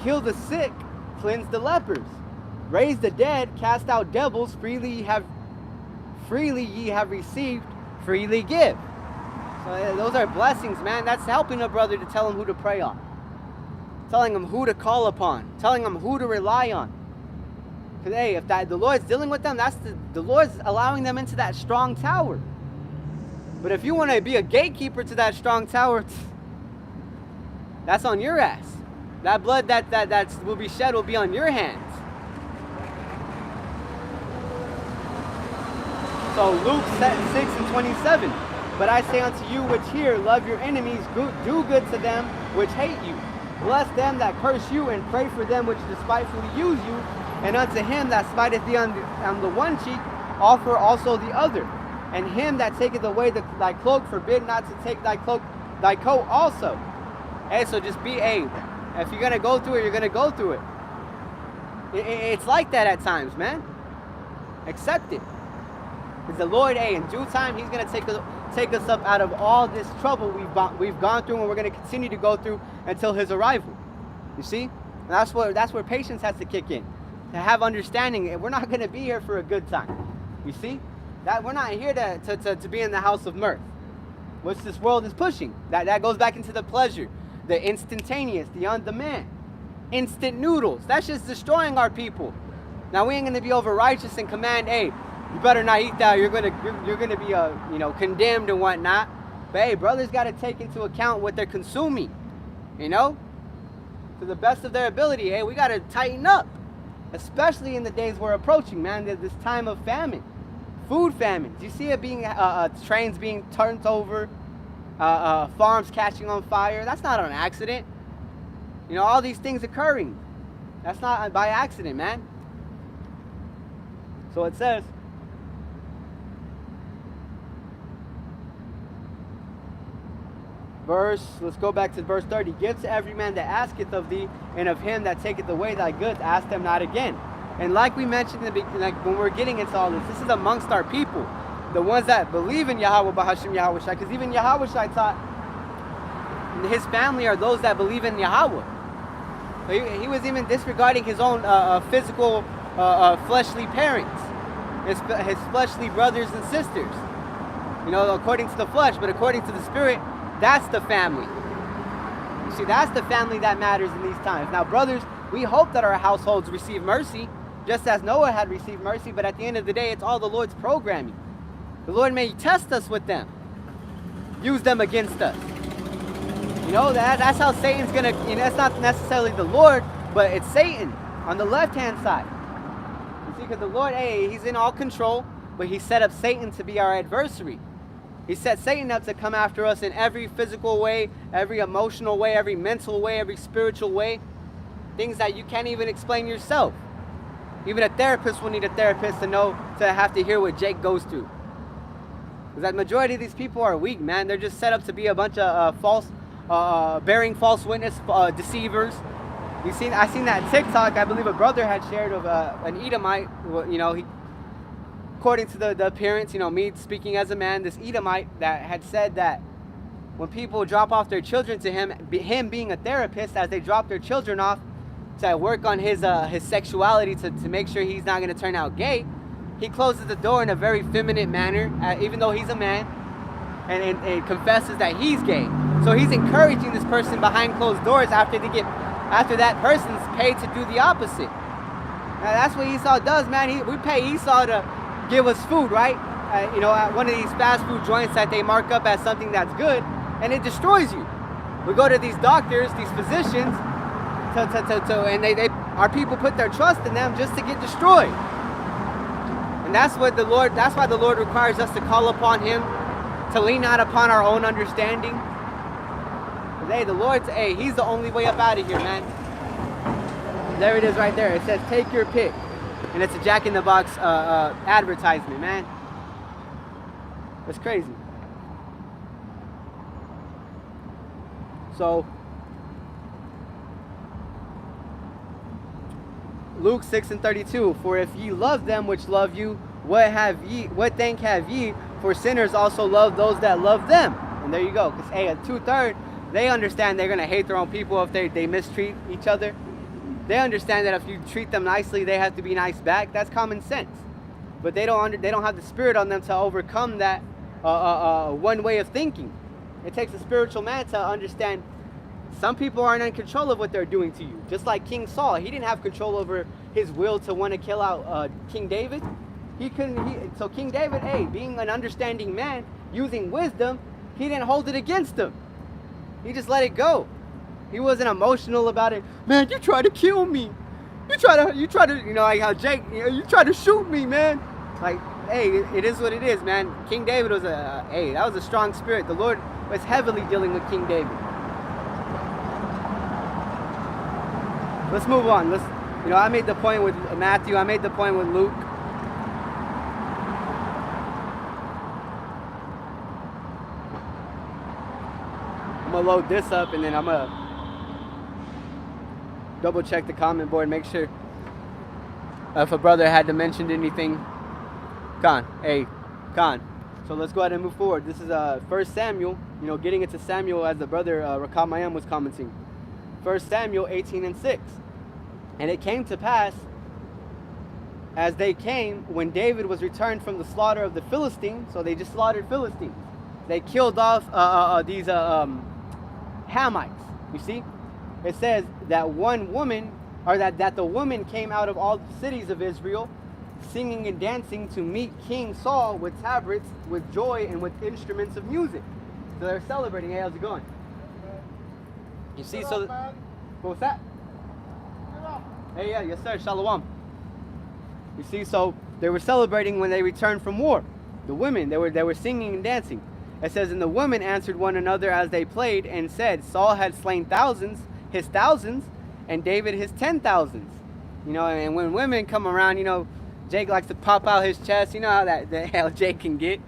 Heal the sick, cleanse the lepers, raise the dead, cast out devils, freely ye have received, freely give. So those are blessings, man. That's helping a brother to tell him who to pray on, telling him who to call upon, telling him who to rely on. Because, hey, if the Lord's dealing with them, that's the Lord's allowing them into that strong tower. But if you want to be a gatekeeper to that strong tower, that's on your ass. That blood that will be shed will be on your hands. So Luke 6:27. But I say unto you which hear, love your enemies, do good to them which hate you. Bless them that curse you, and pray for them which despitefully use you. And unto him that smiteth thee on the one cheek, offer also the other. And him that taketh away thy cloak, forbid not to take thy coat also. Hey, so just be if you're going to go through it, you're going to go through it. It's like that at times, man. Accept it. Because the Lord, in due time, he's going to take us up out of all this trouble we've gone through, and we're going to continue to go through until his arrival. You see? And that's where patience has to kick in. To have understanding, we're not going to be here for a good time. You see? That we're not here to be in the house of mirth, which this world is pushing. That goes back into the pleasure, the instantaneous, the on-demand, instant noodles. That's just destroying our people. Now we ain't gonna be over righteous and command, hey, you better not eat that. You're gonna be condemned and whatnot. But hey, brothers got to take into account what they're consuming, to the best of their ability. Hey, we got to tighten up, especially in the days we're approaching, man. There's this time of famine. Food famines. You see it being trains being turned over, farms catching on fire. That's not an accident. All these things occurring. That's not by accident, man. So it says, let's go back to verse 30. Give to every man that asketh of thee, and of him that taketh away thy goods, ask them not again. And like we mentioned in the beginning, like when we're getting into all this is amongst our people, the ones that believe in Yahawah, BAHASHAM, Yahawashi. Because even Yahawashi taught his family are those that believe in Yahawah. So he was even disregarding his own physical, fleshly parents, his fleshly brothers and sisters. According to the flesh, but according to the spirit, that's the family. You see, that's the family that matters in these times. Now, brothers, we hope that our households receive mercy, just as Noah had received mercy, but at the end of the day, it's all the Lord's programming. The Lord may test us with them, use them against us. That's how Satan's gonna, it's not necessarily the Lord, but it's Satan on the left-hand side. You see, because the Lord, he's in all control, but he set up Satan to be our adversary. He set Satan up to come after us in every physical way, every emotional way, every mental way, every spiritual way. Things that you can't even explain yourself. Even a therapist will need a therapist to have to hear what Jake goes through. Because that majority of these people are weak, man. They're just set up to be a bunch of bearing false witness, deceivers. I seen that TikTok. I believe a brother had shared of an Edomite. You know, according to the appearance, you know, me speaking as a man, this Edomite that had said that when people drop off their children to him being a therapist, as they drop their children off to work on his sexuality to make sure he's not going to turn out gay, he closes the door in a very feminine manner, even though he's a man, and confesses that he's gay. So he's encouraging this person behind closed doors after that person's paid to do the opposite. Now that's what Esau does, man. We pay Esau to give us food, right? You know, at one of these fast food joints that they mark up as something that's good, and it destroys you. We go to these doctors, these physicians, and our people put their trust in them just to get destroyed. And that's why the Lord requires us to call upon Him, to lean not upon our own understanding. Hey, the Lord's, He's the only way up out of here, man. There it is right there. It says, take your pick. And it's a Jack in the Box advertisement, man. That's crazy. So, Luke 6:32, for if ye love them which love you, what thank have ye? For sinners also love those that love them. And there you go. Because, a 2/3, they understand they're going to hate their own people if they mistreat each other. They understand that if you treat them nicely, they have to be nice back. That's common sense. But they don't have the spirit on them to overcome that one way of thinking. It takes a spiritual man to understand some people aren't in control of what they're doing to you. Just like King Saul, he didn't have control over his will to want to kill out King David. So King David, being an understanding man, using wisdom, he didn't hold it against him. He just let it go. He wasn't emotional about it. Man, you try to kill me. You try to, you know, like how Jake, you try to shoot me, man. Like, it is what it is, man. King David was that was a strong spirit. The Lord was heavily dealing with King David. Let's move on. I made the point with Matthew. I made the point with Luke. I'm gonna load this up and then I'm gonna double check the comment board, make sure if a brother had to mention anything. Khan. So let's go ahead and move forward. This is 1 Samuel, getting into Samuel as the brother 𝐤𝐄𝐅 was commenting. 1 Samuel 18:6. And it came to pass, as they came, when David was returned from the slaughter of the Philistines, so they just slaughtered Philistines. They killed off these Hamites. You see? It says that that the woman came out of all the cities of Israel, singing and dancing to meet King Saul with tabrets, with joy, and with instruments of music. So they're celebrating. Hey, how's it going? You see, so what was that? Hey, yeah, yes sir, Shalawam. You see, so they were celebrating when they returned from war. The women, they were singing and dancing. It says, and the women answered one another as they played and said, Saul had slain his thousands, and David his 10,000s. And when women come around, Jake likes to pop out his chest. You know how Jake can get.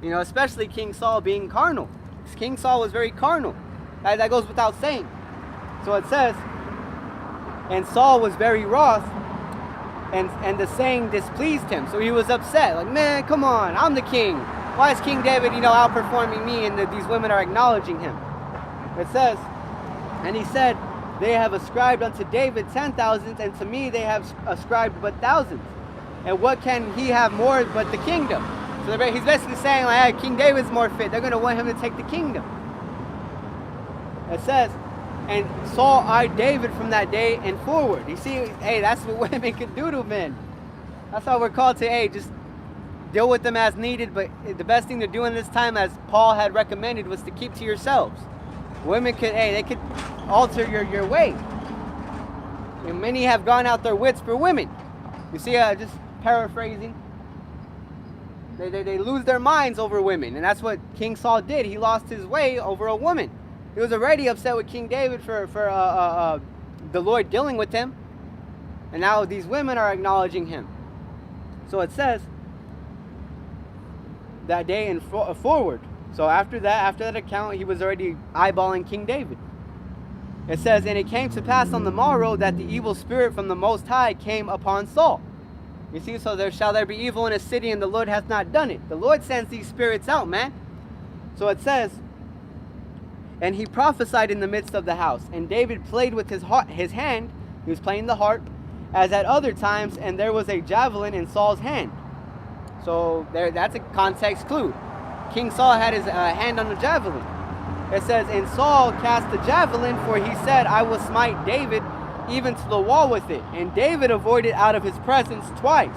Especially King Saul being carnal. King Saul was very carnal. That goes without saying. So it says, and Saul was very wroth, and the saying displeased him. So he was upset. Like, man, come on, I'm the king. Why is King David, outperforming me, and these women are acknowledging him? It says, and he said, they have ascribed unto David 10,000, and to me they have ascribed but thousands. And what can he have more but the kingdom? So he's basically saying, like, hey, King David's more fit. They're going to want him to take the kingdom. It says, and Saul eyed David from that day and forward. You see, that's what women can do to men. That's how we're called to, just deal with them as needed. But the best thing to do in this time, as Paul had recommended, was to keep to yourselves. Women could, they could alter your way. And many have gone out their wits for women. You see, just paraphrasing. They lose their minds over women. And that's what King Saul did. He lost his way over a woman. He was already upset with King David for the Lord dealing with him. And now these women are acknowledging him. So it says, that day and forward. So after that account, he was already eyeballing King David. It says, and it came to pass on the morrow that the evil spirit from the Most High came upon Saul. You see, so shall there be evil in a city, and the Lord hath not done it. The Lord sends these spirits out, man. So it says, and he prophesied in the midst of the house, and David played with his hand, he was playing the harp, as at other times, and there was a javelin in Saul's hand. So that's a context clue. King Saul had his hand on the javelin. It says, and Saul cast the javelin, for he said, I will smite David even to the wall with it. And David avoided out of his presence twice.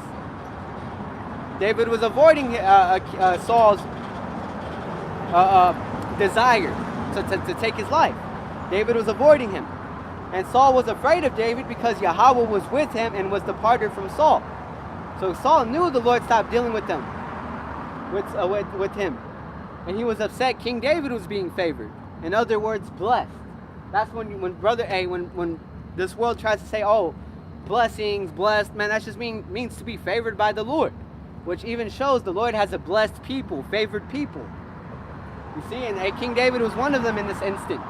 David was avoiding Saul's desire to take his life. David was avoiding him. And Saul was afraid of David because Yahweh was with him and was departed from Saul. So Saul knew the Lord stopped dealing with them, with him. And he was upset King David was being favored. In other words, blessed. That's when this world tries to say, oh, blessings, blessed, man, that just means to be favored by the Lord. Which even shows the Lord has a blessed people, favored people. You see, and King David was one of them in this instant.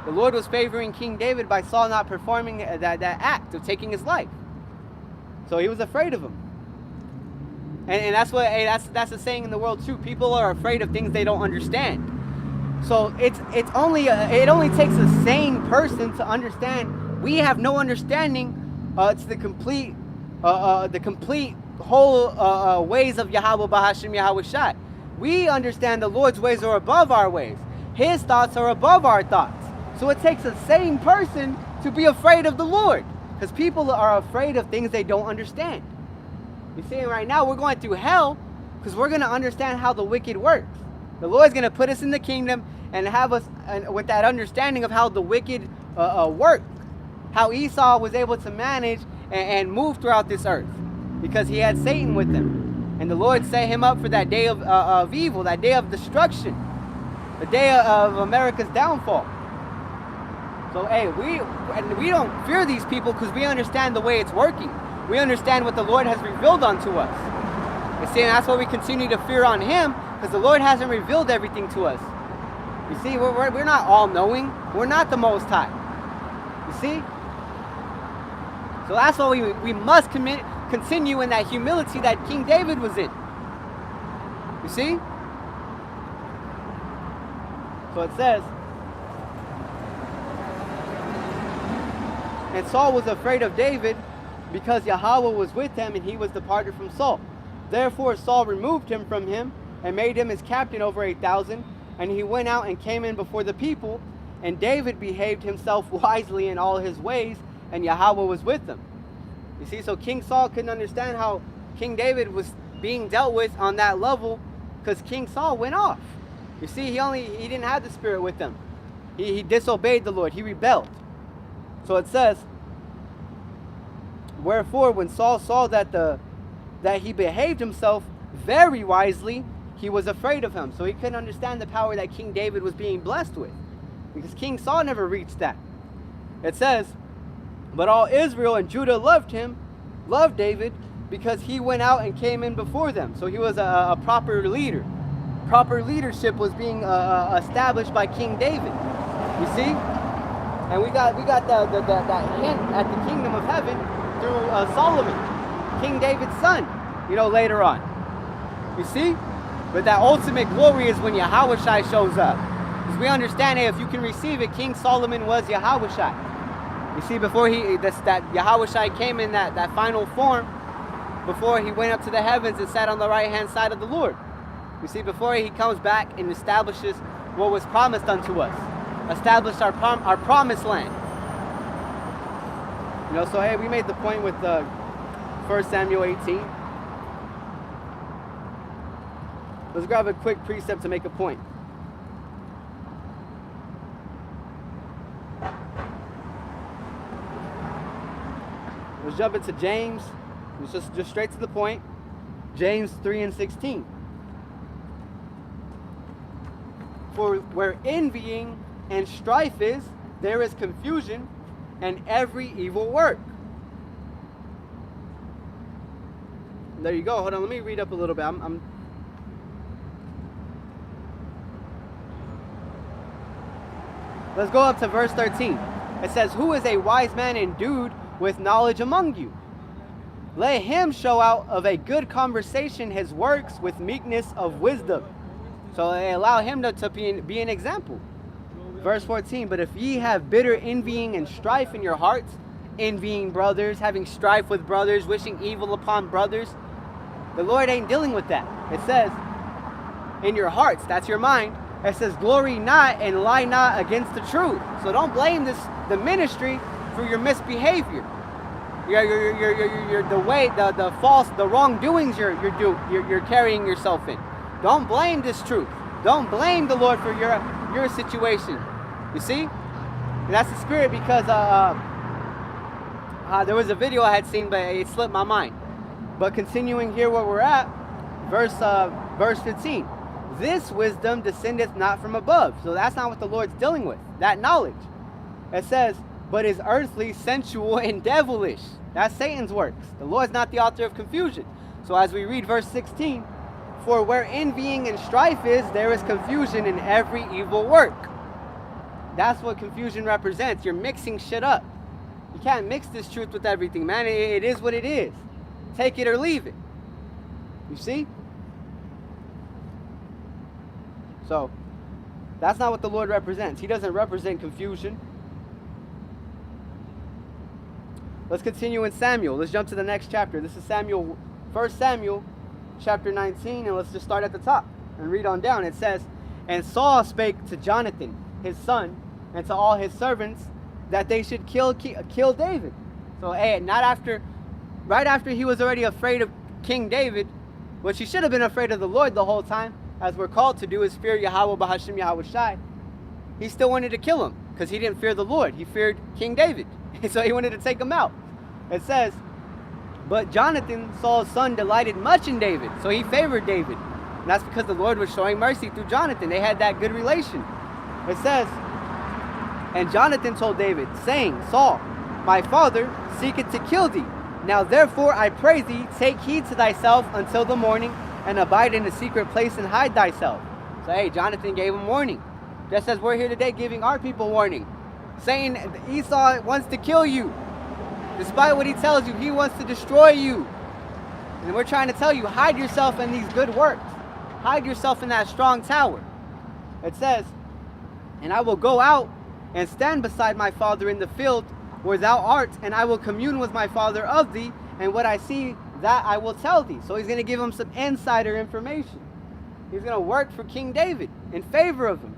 The Lord was favoring King David by Saul not performing that act of taking his life. So he was afraid of him. And that's the saying in the world too. People are afraid of things they don't understand. So it only takes a sane person to understand. We have no understanding to the complete whole ways of Yahawah, BAHASHAM, Yahawashi. We understand the Lord's ways are above our ways. His thoughts are above our thoughts. So it takes a sane person to be afraid of the Lord, because people are afraid of things they don't understand. You see, right now we're going through hell because we're going to understand how the wicked works. The Lord's going to put us in the kingdom and have us with that understanding of how the wicked work. How Esau was able to manage and move throughout this earth because he had Satan with him. And the Lord set him up for that day of evil, that day of destruction, the day of America's downfall. So, hey, we don't fear these people because we understand the way it's working. We understand what the Lord has revealed unto us. You see, and that's why we continue to fear on Him, because the Lord hasn't revealed everything to us. You see, we're not all-knowing. We're not the Most High. You see? So that's why we must continue in that humility that King David was in. You see? So it says, and Saul was afraid of David because Yahweh was with him and he was departed from Saul. Therefore Saul removed him from him and made him his captain over 8,000. And he went out and came in before the people. And David behaved himself wisely in all his ways, and Yahweh was with him. You see, so King Saul couldn't understand how King David was being dealt with on that level because King Saul went off. You see, he didn't have the Spirit with him. He disobeyed the Lord. He rebelled. So it says, wherefore when Saul saw that he behaved himself very wisely, he was afraid of him. So he couldn't understand the power that King David was being blessed with, because King Saul never reached that. It says, but all Israel and Judah loved David, because he went out and came in before them. So he was a proper leader. Proper leadership was being established by King David. You see? And we got that hint at the kingdom of heaven through Solomon, King David's son, later on. You see? But that ultimate glory is when Yahawashi shows up. Because we understand, hey, if you can receive it, King Solomon was Yahawashi. You see, before that Yahawashi came in that final form, before he went up to the heavens and sat on the right hand side of the Lord. You see, before he comes back and establishes what was promised unto us. Establish our promised land. So hey, we made the point with 1 Samuel 18. Let's grab a quick precept to make a point. Let's jump into James. It's just straight to the point. James 3:16. For where envying and strife is, there is confusion and every evil work. There you go. Hold on, let me read up a little bit. Let's go up to verse 13. It says, who is a wise man endued with knowledge among you? Let him show out of a good conversation his works with meekness of wisdom. So they allow him to be an example. Verse 14, but if ye have bitter envying and strife in your hearts, envying brothers, having strife with brothers, wishing evil upon brothers, the Lord ain't dealing with that. It says, in your hearts, that's your mind. It says, glory not and lie not against the truth. So don't blame the ministry for your misbehavior. The wrongdoings you're carrying yourself in. Don't blame this truth. Don't blame the Lord for your situation. You see? And that's the spirit, because there was a video I had seen, but it slipped my mind. But continuing here where we're at, verse 15. This wisdom descendeth not from above. So that's not what the Lord's dealing with, that knowledge. It says, but is earthly, sensual, and devilish. That's Satan's works. The Lord's not the author of confusion. So as we read verse 16, for where envying and strife is, there is confusion in every evil work. That's what confusion represents. You're mixing shit up. You can't mix this truth with everything, man. It is what it is. Take it or leave it. You see? So, that's not what the Lord represents. He doesn't represent confusion. Let's continue in Samuel. Let's jump to the next chapter. This is 1 Samuel chapter 19, and let's just start at the top and read on down. It says, and Saul spake to Jonathan, his son, and to all his servants, that they should kill David. So, hey, right after he was already afraid of King David, which he should have been afraid of the Lord the whole time, as we're called to do, is fear YAHAWAH, BAHASHAM, Yahawashi. He still wanted to kill him because he didn't fear the Lord. He feared King David. So he wanted to take him out. It says, but Jonathan, Saul's son, delighted much in David. So he favored David. And that's because the Lord was showing mercy through Jonathan. They had that good relation. It says, and Jonathan told David, saying, Saul, my father seeketh to kill thee. Now therefore I pray thee, take heed to thyself until the morning, and abide in a secret place and hide thyself. So hey, Jonathan gave him warning. Just as we're here today giving our people warning. Saying Esau wants to kill you. Despite what he tells you, he wants to destroy you. And we're trying to tell you, hide yourself in these good works. Hide yourself in that strong tower. It says, and I will go out and stand beside my father in the field where thou art, and I will commune with my father of thee, and what I see, that I will tell thee. So he's going to give him some insider information. He's going to work for King David in favor of him.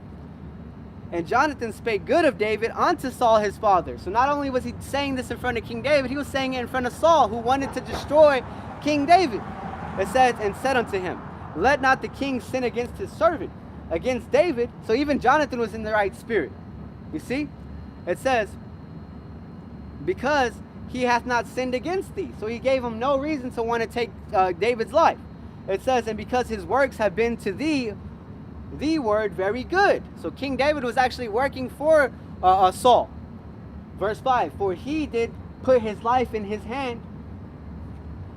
And Jonathan spake good of David unto Saul his father. So not only was he saying this in front of King David, he was saying it in front of Saul, who wanted to destroy King David. It says, and said unto him, let not the king sin against his servant, against David. So even Jonathan was in the right spirit. You see? It says, because he hath not sinned against thee. So he gave him no reason to want to take David's life. It says, and because his works have been to thee, the word very good. So King David was actually working for Saul. Verse 5, for he did put his life in his hand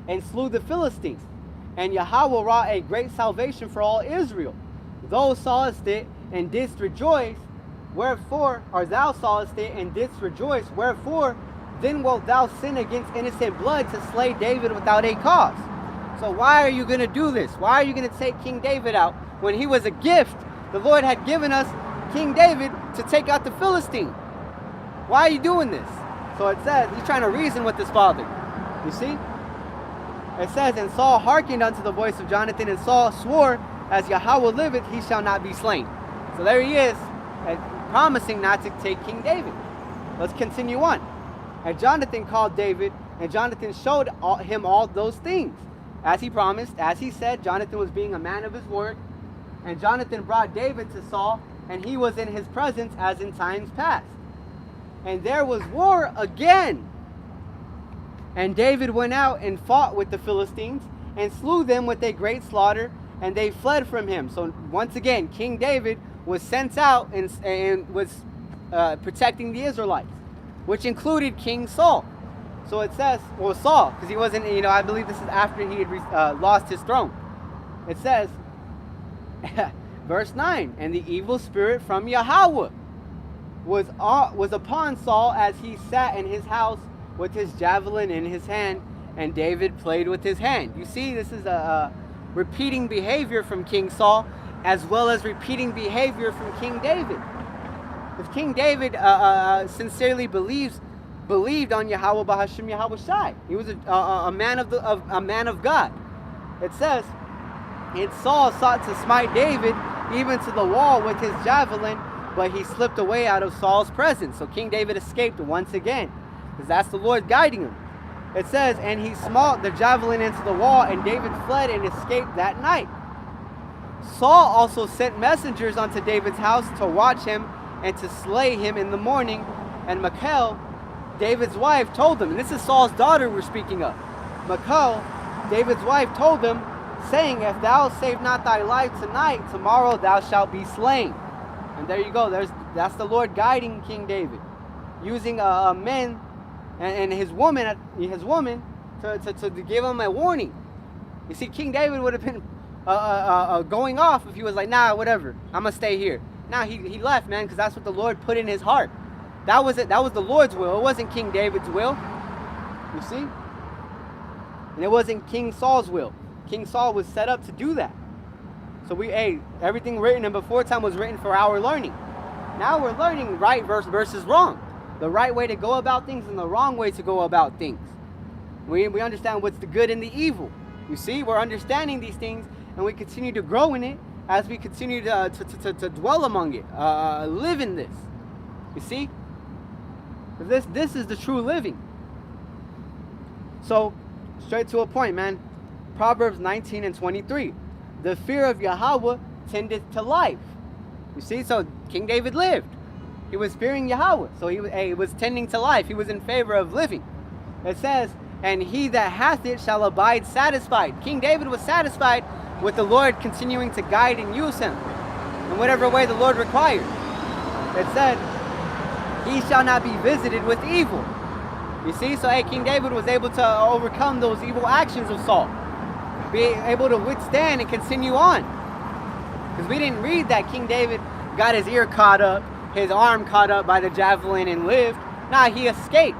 and slew the Philistines. And Yahawaah wrought a great salvation for all Israel. Thou sawest it and didst rejoice, wherefore, or thou sawest it and didst rejoice, wherefore, then wilt thou sin against innocent blood to slay David without a cause. So why are you going to do this? Why are you going to take King David out when he was a gift? The Lord had given us King David to take out the Philistine. Why are you doing this? So it says, he's trying to reason with his father. You see? It says, and Saul hearkened unto the voice of Jonathan, and Saul swore, as Yahawaah liveth, he shall not be slain. So there he is, promising not to take King David. Let's continue on. And Jonathan called David, and Jonathan showed him all those things. As he promised, as he said, Jonathan was being a man of his word. And Jonathan brought David to Saul, and he was in his presence as in times past. And there was war again. And David went out and fought with the Philistines, and slew them with a great slaughter, and they fled from him. So once again, King David was sent out and was protecting the Israelites, which included King Saul. So it says, well, Saul, because he wasn't, I believe this is after he had lost his throne. It says, verse 9, and the evil spirit from Yahawaah was upon Saul as he sat in his house with his javelin in his hand, and David played with his hand. You see, this is a repeating behavior from King Saul, as well as repeating behavior from King David. If King David sincerely believed on Yahawah, BAHASHAM, Yahawashi, he was a man of God. It says, and Saul sought to smite David even to the wall with his javelin, but he slipped away out of Saul's presence. So King David escaped once again, because that's the Lord guiding him. It says, and he smote the javelin into the wall, and David fled and escaped that night. Saul also sent messengers unto David's house to watch him and to slay him in the morning. And Michal, David's wife, told him, and this is Saul's daughter we're speaking of. Michal, David's wife, told him, saying, if thou save not thy life tonight, tomorrow thou shalt be slain. And there you go. That's the Lord guiding King David, using men and his woman to give him a warning. You see, King David would have been going off if he was like, nah, whatever, I'm gonna stay here. Nah, he left, man, because that's what the Lord put in his heart. That was it. That was the Lord's will. It wasn't King David's will. You see? And it wasn't King Saul's will. King Saul was set up to do that. So everything written in before time was written for our learning. Now we're learning right versus wrong. The right way to go about things and the wrong way to go about things. We understand what's the good and the evil. You see, we're understanding these things, and we continue to grow in it as we continue to dwell among it, live in this. You see? This is the true living. So, straight to a point, man. Proverbs 19 and 23. The fear of Yahawah tendeth to life. You see, so King David lived. He was fearing Yahawah, so he was tending to life. He was in favor of living. It says, and he that hath it shall abide satisfied. King David was satisfied with the Lord continuing to guide and use him in whatever way the Lord required. It said, he shall not be visited with evil. You see, so King David was able to overcome those evil actions of Saul, be able to withstand and continue on. Because we didn't read that King David got his ear caught up, his arm caught up by the javelin and lived. Nah, he escaped.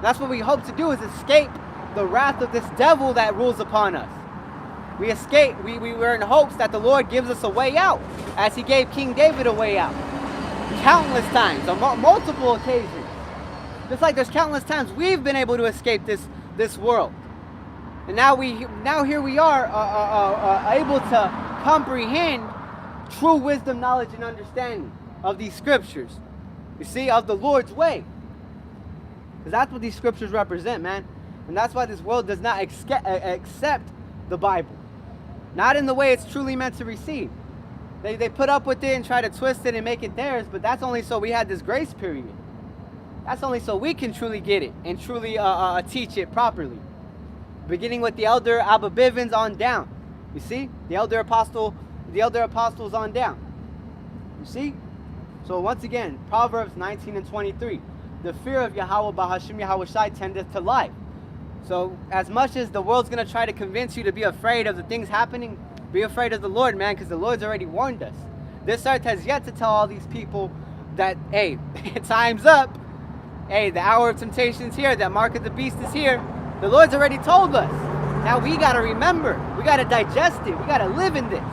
That's what we hope to do, is escape the wrath of this devil that rules upon us. We escape. We were in hopes that the Lord gives us a way out, as he gave King David a way out. Countless times, on multiple occasions. Just like there's countless times we've been able to escape this world. And now here we are able to comprehend true wisdom, knowledge, and understanding of these scriptures. You see, of the Lord's way. Because that's what these scriptures represent, man. And that's why this world does not accept the Bible. Not in the way it's truly meant to receive. They put up with it and try to twist it and make it theirs, but that's only so we had this grace period. That's only so we can truly get it and truly teach it properly. Beginning with the elder Abba Bivens on down. You see? The elder apostles on down. You see? So once again, Proverbs 19 and 23. The fear of Yahawah, BAHASHAM, Yahawashi tendeth to life. So as much as the world's going to try to convince you to be afraid of the things happening, be afraid of the Lord, man, because the Lord's already warned us. This earth has yet to tell all these people that, hey, time's up. Hey, the hour of temptation is here. That mark of the beast is here. The Lord's already told us. Now we got to remember. We got to digest it. We got to live in this.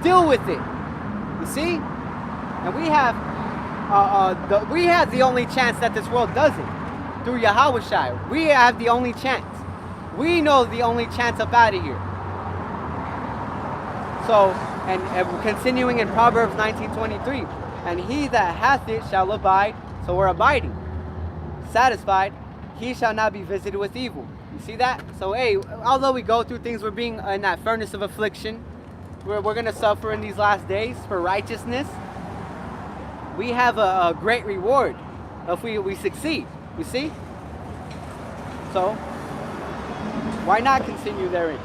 Deal with it. You see? And we have the only chance that this world doesn't. Through Yahawashi. We have the only chance. We know the only chance up out of here. So, and continuing in Proverbs 19:23, and he that hath it shall abide. So we're abiding, satisfied. He shall not be visited with evil. You see that? So, hey, although we go through things, we're being in that furnace of affliction. We're going to suffer in these last days for righteousness. We have a great reward if we succeed. You see? So, why not continue therein?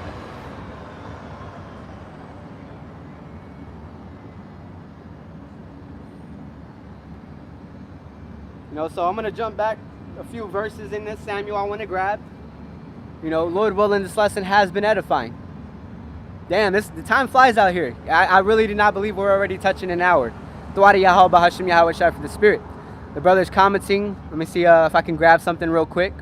So I'm going to jump back a few verses in this Samuel I want to grab. Lord willing, this lesson has been edifying. Damn, the time flies out here. I really did not believe we're already touching an hour. Thwada Yahawah BAHASHAM Yahawashi for the spirit. The brother's commenting. Let me see if I can grab something real quick.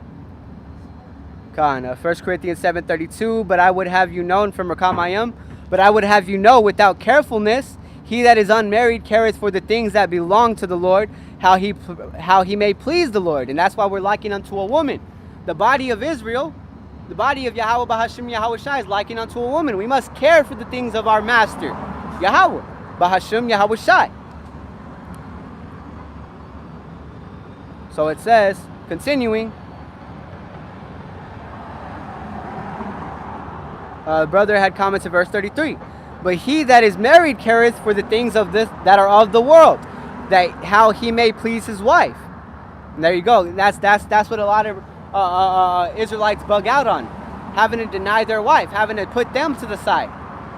1 Corinthians 7:32. But I would have you known from 𝐤𝐄𝐅𝐄, but I would have you know without carefulness, he that is unmarried careth for the things that belong to the Lord, how he may please the Lord. And that's why we're likened unto a woman. The body of Israel, the body of Yahawaah BAHASHAM Yahawashi is likened unto a woman. We must care for the things of our master, Yahawaah BAHASHAM Yahawashi. So it says, continuing, brother had comments in verse 33. But he that is married careth for the things of this that are of the world, that how he may please his wife. And there you go. That's what a lot of Israelites bug out on, having to deny their wife, having to put them to the side.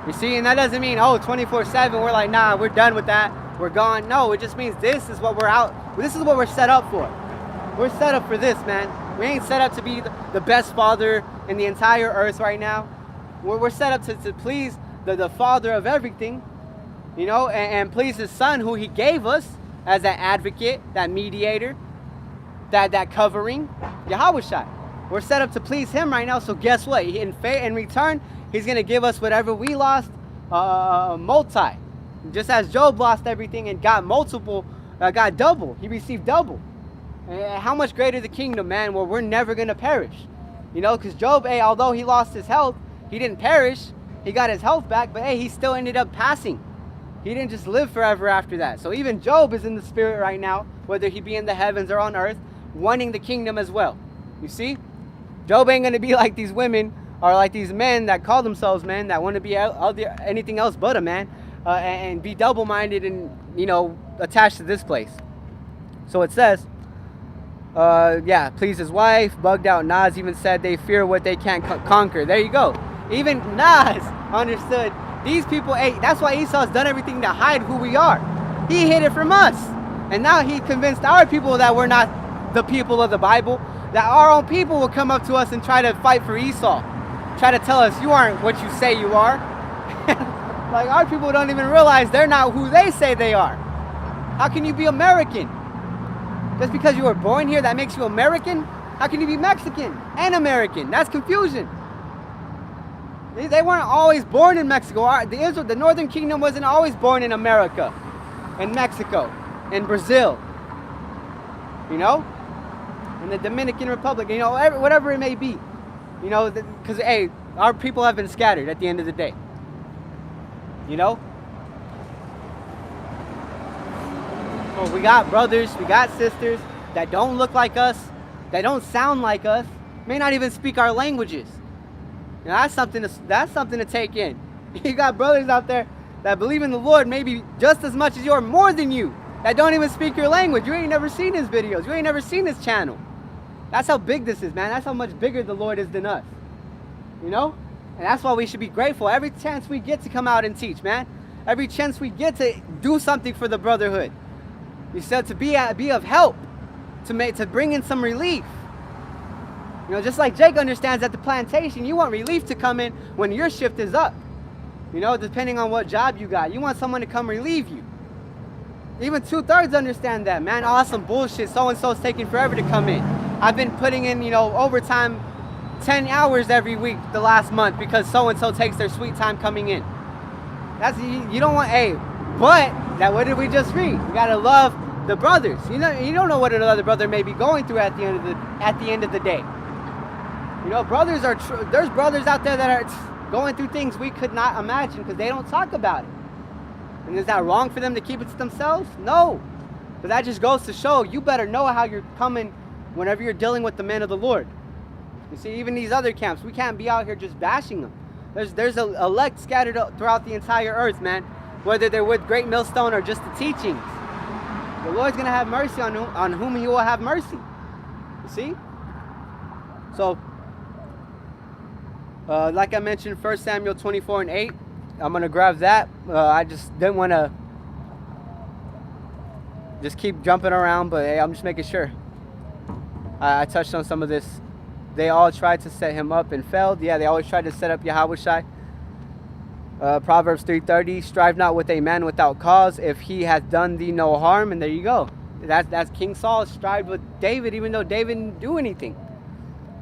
You see, and that doesn't mean 24/7 we're like, nah, we're done with that, we're gone. No, it just means this is what we're out. This is what we're set up for. We're set up for this, man. We ain't set up to be the best father in the entire earth right now. We're set up to please the father of everything, you know, and please his son who he gave us as that advocate, that mediator, that covering, Yahawashi. We're set up to please him right now. So guess what? In return, he's going to give us whatever we lost, multi. Just as Job lost everything and got got double. He received double. How much greater the kingdom, man, where we're never going to perish. You know, because Job, although he lost his health, he didn't perish. He got his health back, but he still ended up passing. He didn't just live forever after that. So even Job is in the spirit right now, whether he be in the heavens or on earth, wanting the kingdom as well. You see? Job ain't going to be like these women or like these men that call themselves men that want to be anything else but a man, and be double-minded and, you know, attached to this place. So it says, please his wife. Bugged out Nas even said they fear what they can't conquer. There you go. Even Nas understood these people. That's why Esau's done everything to hide who we are. He hid it from us. And now he convinced our people that we're not the people of the Bible, that our own people will come up to us and try to fight for Esau. Try to tell us, you aren't what you say you are. Like, our people don't even realize they're not who they say they are. How can you be American? Just because you were born here, that makes you American? How can you be Mexican and American? That's confusion. They weren't always born in Mexico. The Northern Kingdom wasn't always born in America, and Mexico, and Brazil. You know? And the Dominican Republic, you know, whatever it may be. You know, because, our people have been scattered at the end of the day. You know? So we got brothers, we got sisters that don't look like us, that don't sound like us, may not even speak our languages. And that's something to take in. You got brothers out there that believe in the Lord maybe just as much as you or more than you, that don't even speak your language. You ain't never seen his videos. You ain't never seen his channel. That's how big this is, man. That's how much bigger the Lord is than us. You know? And that's why we should be grateful every chance we get to come out and teach, man. Every chance we get to do something for the brotherhood. You said to be of help, to bring in some relief. You know, just like Jake understands at the plantation, you want relief to come in when your shift is up. You know, depending on what job you got. You want someone to come relieve you. Even 2/3 understand that, man. Oh, that's some bullshit. So-and-so's taking forever to come in. I've been putting in, you know, overtime 10 hours every week the last month because so-and-so takes their sweet time coming in. That's, you don't want, but what did we just read? You gotta love the brothers. You know, you don't know what another brother may be going through at the end of the day. You know, there's brothers out there that are going through things we could not imagine because they don't talk about it. And is that wrong for them to keep it to themselves? No. But that just goes to show you better know how you're coming whenever you're dealing with the men of the Lord. You see, even these other camps, we can't be out here just bashing them. There's a elect scattered throughout the entire earth, man. Whether they're with Great Millstone or just the teachings. The Lord's going to have mercy on whom he will have mercy. You see? So, like I mentioned, 1 Samuel 24:8. I'm going to grab that. I just didn't want to just keep jumping around, but I'm just making sure. I touched on some of this. They all tried to set him up and failed. Yeah, they always tried to set up Yahawashi. Proverbs 3:30, strive not with a man without cause if he hath done thee no harm. And there you go. That's King Saul strived with David even though David didn't do anything.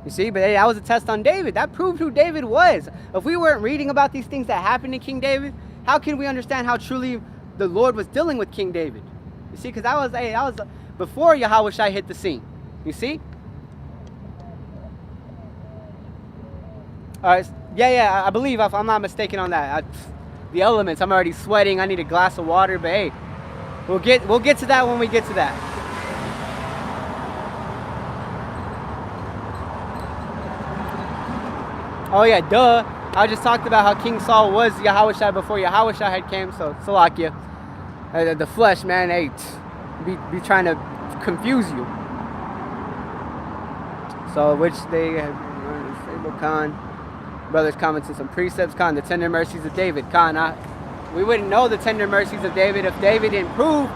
You see, but hey, that was a test on David. That proved who David was. If we weren't reading about these things that happened to King David, how can we understand how truly the Lord was dealing with King David? You see, because that was before Yahawashi hit the scene. You see? All right. Yeah, I believe, if I'm not mistaken on that. The elements, I'm already sweating. I need a glass of water, but hey, we'll get to that when we get to that. Oh yeah, duh. I just talked about how King Saul was Yahawashi before Yahawashi had came, so Salakia. The flesh, man, hey, be trying to confuse you. So, which they have, Khan. Brothers commenting some precepts, Khan, the tender mercies of David. Khan, we wouldn't know the tender mercies of David if David didn't prove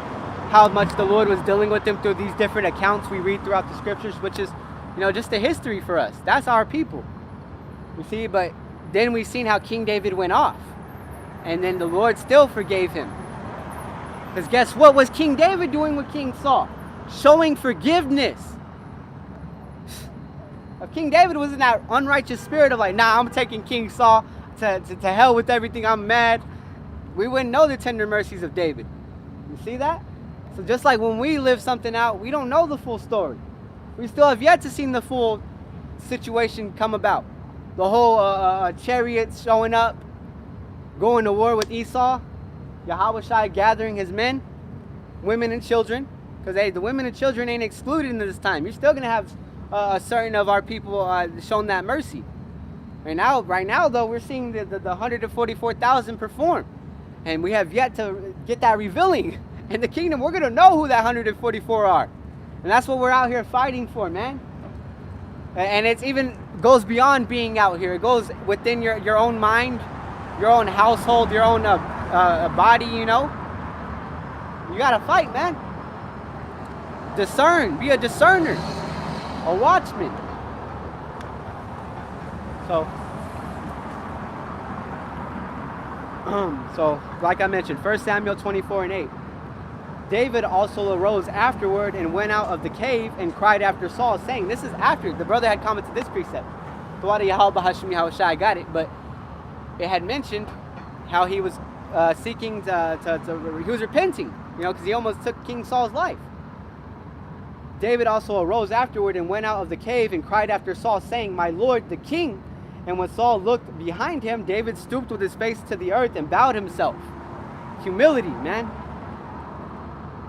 how much the Lord was dealing with him through these different accounts we read throughout the scriptures, which is, just the history for us. That's our people. You see, but then we've seen how King David went off. And then the Lord still forgave him. Because guess what was King David doing with King Saul? Showing forgiveness. If King David was in that unrighteous spirit of like, nah, I'm taking King Saul to hell with everything, I'm mad, we wouldn't know the tender mercies of David. You see that? So just like when we live something out, we don't know the full story. We still have yet to see the full situation come about. The whole chariots showing up, going to war with Esau, Yahawashi gathering his men, women and children, because hey, the women and children ain't excluded in this time. You're still going to have a certain of our people shown that mercy. Right now, though, we're seeing the 144,000 perform, and we have yet to get that revealing. In the kingdom, we're going to know who that 144 are, and that's what we're out here fighting for, man. And it's even goes beyond being out here. It goes within your own mind, your own household, your own body, You got to fight, man. Discern. Be a discerner. A watchman. So like I mentioned, 1 Samuel 24:8. David also arose afterward and went out of the cave and cried after Saul, saying, this is after the brother had commented this precept. The water BAHASHAM Yahawashi, I got it, but it had mentioned how he was seeking he was repenting, because he almost took King Saul's life. David also arose afterward and went out of the cave and cried after Saul, saying, my lord the king. And when Saul looked behind him, David stooped with his face to the earth and bowed himself. Humility, man.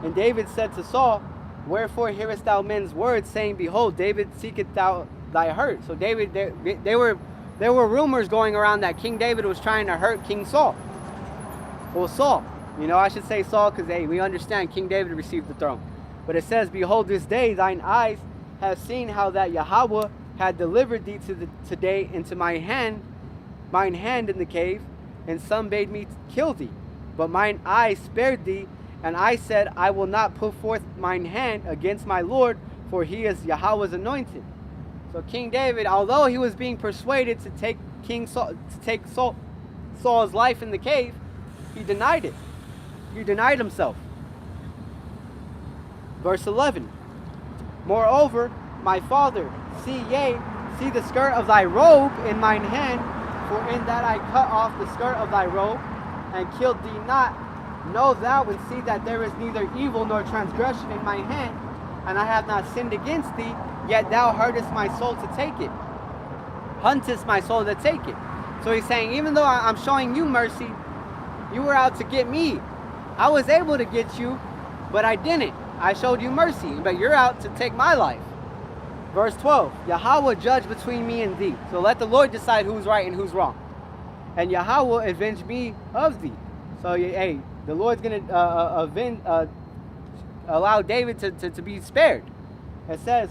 And David said to Saul, wherefore hearest thou men's words, saying, behold, David seeketh thou thy hurt. So David, there were rumors going around that King David was trying to hurt King Saul. Well, Saul, I should say Saul, because hey, we understand King David received the throne. But it says, behold, this day thine eyes have seen how that Yahawashi had delivered thee today into mine hand in the cave, and some bade me kill thee. But mine eyes spared thee, and I said, I will not put forth mine hand against my Lord, for he is Yahweh's anointed. So King David, although he was being persuaded to take Saul's life in the cave, he denied it. He denied himself. Verse 11. Moreover, my father, see the skirt of thy robe in mine hand, for in that I cut off the skirt of thy robe, and killed thee not. Know thou and see that there is neither evil nor transgression in my hand, and I have not sinned against thee, yet thou hurtest my soul to take it. Huntest my soul to take it. So he's saying, even though I'm showing you mercy, you were out to get me. I was able to get you, but I didn't. I showed you mercy, but you're out to take my life. Verse 12, Yahweh judge between me and thee. So let the Lord decide who's right and who's wrong. And Yahweh avenge me of thee. So, hey, the Lord's going to allow David to be spared. It says,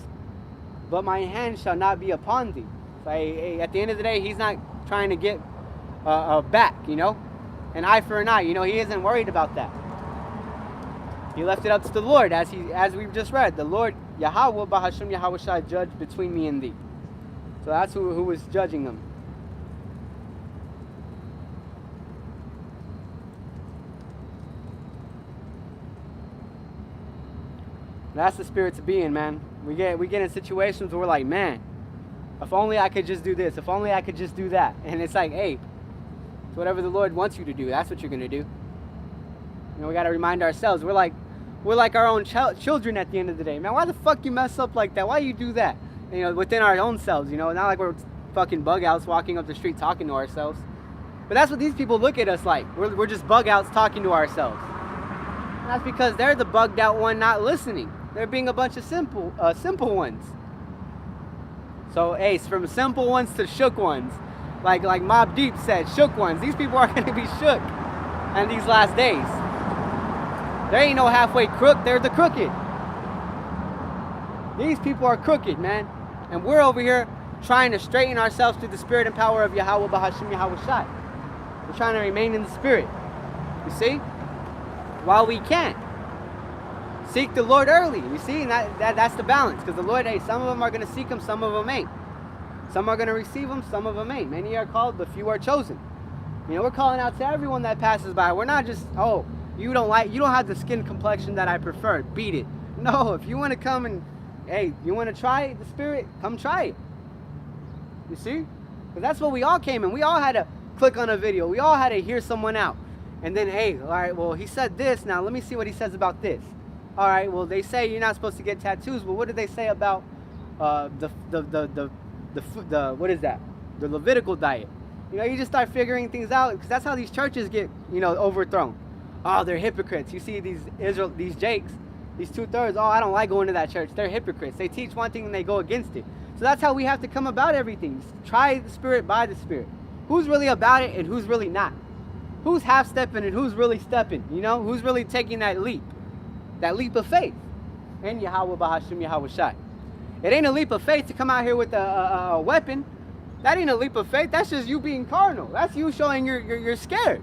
but my hand shall not be upon thee. So, hey, at the end of the day, he's not trying to get back, an eye for an eye. He isn't worried about that. He left it up to the Lord, as we've just read. The Lord, Yahweh, BAHASHAM Yahawashi, judge between me and thee. So that's who was judging them. That's the spirit to be in, man. We get in situations where we're like, man, if only I could just do this. If only I could just do that. And it's like, hey, it's whatever the Lord wants you to do. That's what you're going to do. You know, we got to remind ourselves. We're like our own children at the end of the day. Man, why the fuck you mess up like that? Why you do that? You know, within our own selves, you know, not like we're fucking bug outs walking up the street talking to ourselves. But that's what these people look at us like. We're just bug outs talking to ourselves. And that's because they're the bugged out one not listening. They're being a bunch of simple ones. So, hey, from simple ones to shook ones. Like Mobb Deep said, shook ones. These people are going to be shook in these last days. There ain't no halfway crook. They're the crooked. These people are crooked, man. And we're over here trying to straighten ourselves through the spirit and power of Yahawah, BAHASHAM, Yahawashi. We're trying to remain in the spirit. You see? While we can. Seek the Lord early. You see? And that's the balance. Because the Lord, hey, some of them are going to seek Him, some of them ain't. Some are going to receive Him, some of them ain't. Many are called, but few are chosen. You know, we're calling out to everyone that passes by. We're not just, oh, you don't have the skin complexion that I prefer. Beat it. No, if you want to come and, hey, you want to try the spirit, come try it. You see? Because that's what we all came in. We all had to click on a video. We all had to hear someone out. And then, hey, all right, well, he said this. Now, let me see what he says about this. All right, well, they say you're not supposed to get tattoos. But what did they say about what is that? The Levitical diet. You know, you just start figuring things out, because that's how these churches get, you know, overthrown. Oh, they're hypocrites. You see these Jakes, these 2/3. Oh, I don't like going to that church. They're hypocrites. They teach one thing and they go against it. So that's how we have to come about everything. Try the spirit by the spirit. Who's really about it and who's really not? Who's half stepping and who's really stepping? You know, who's really taking that leap of faith? And Yahawah, BAHASHAM, Yahawashi. It ain't a leap of faith to come out here with a weapon. That ain't a leap of faith. That's just you being carnal. That's you showing you're scared.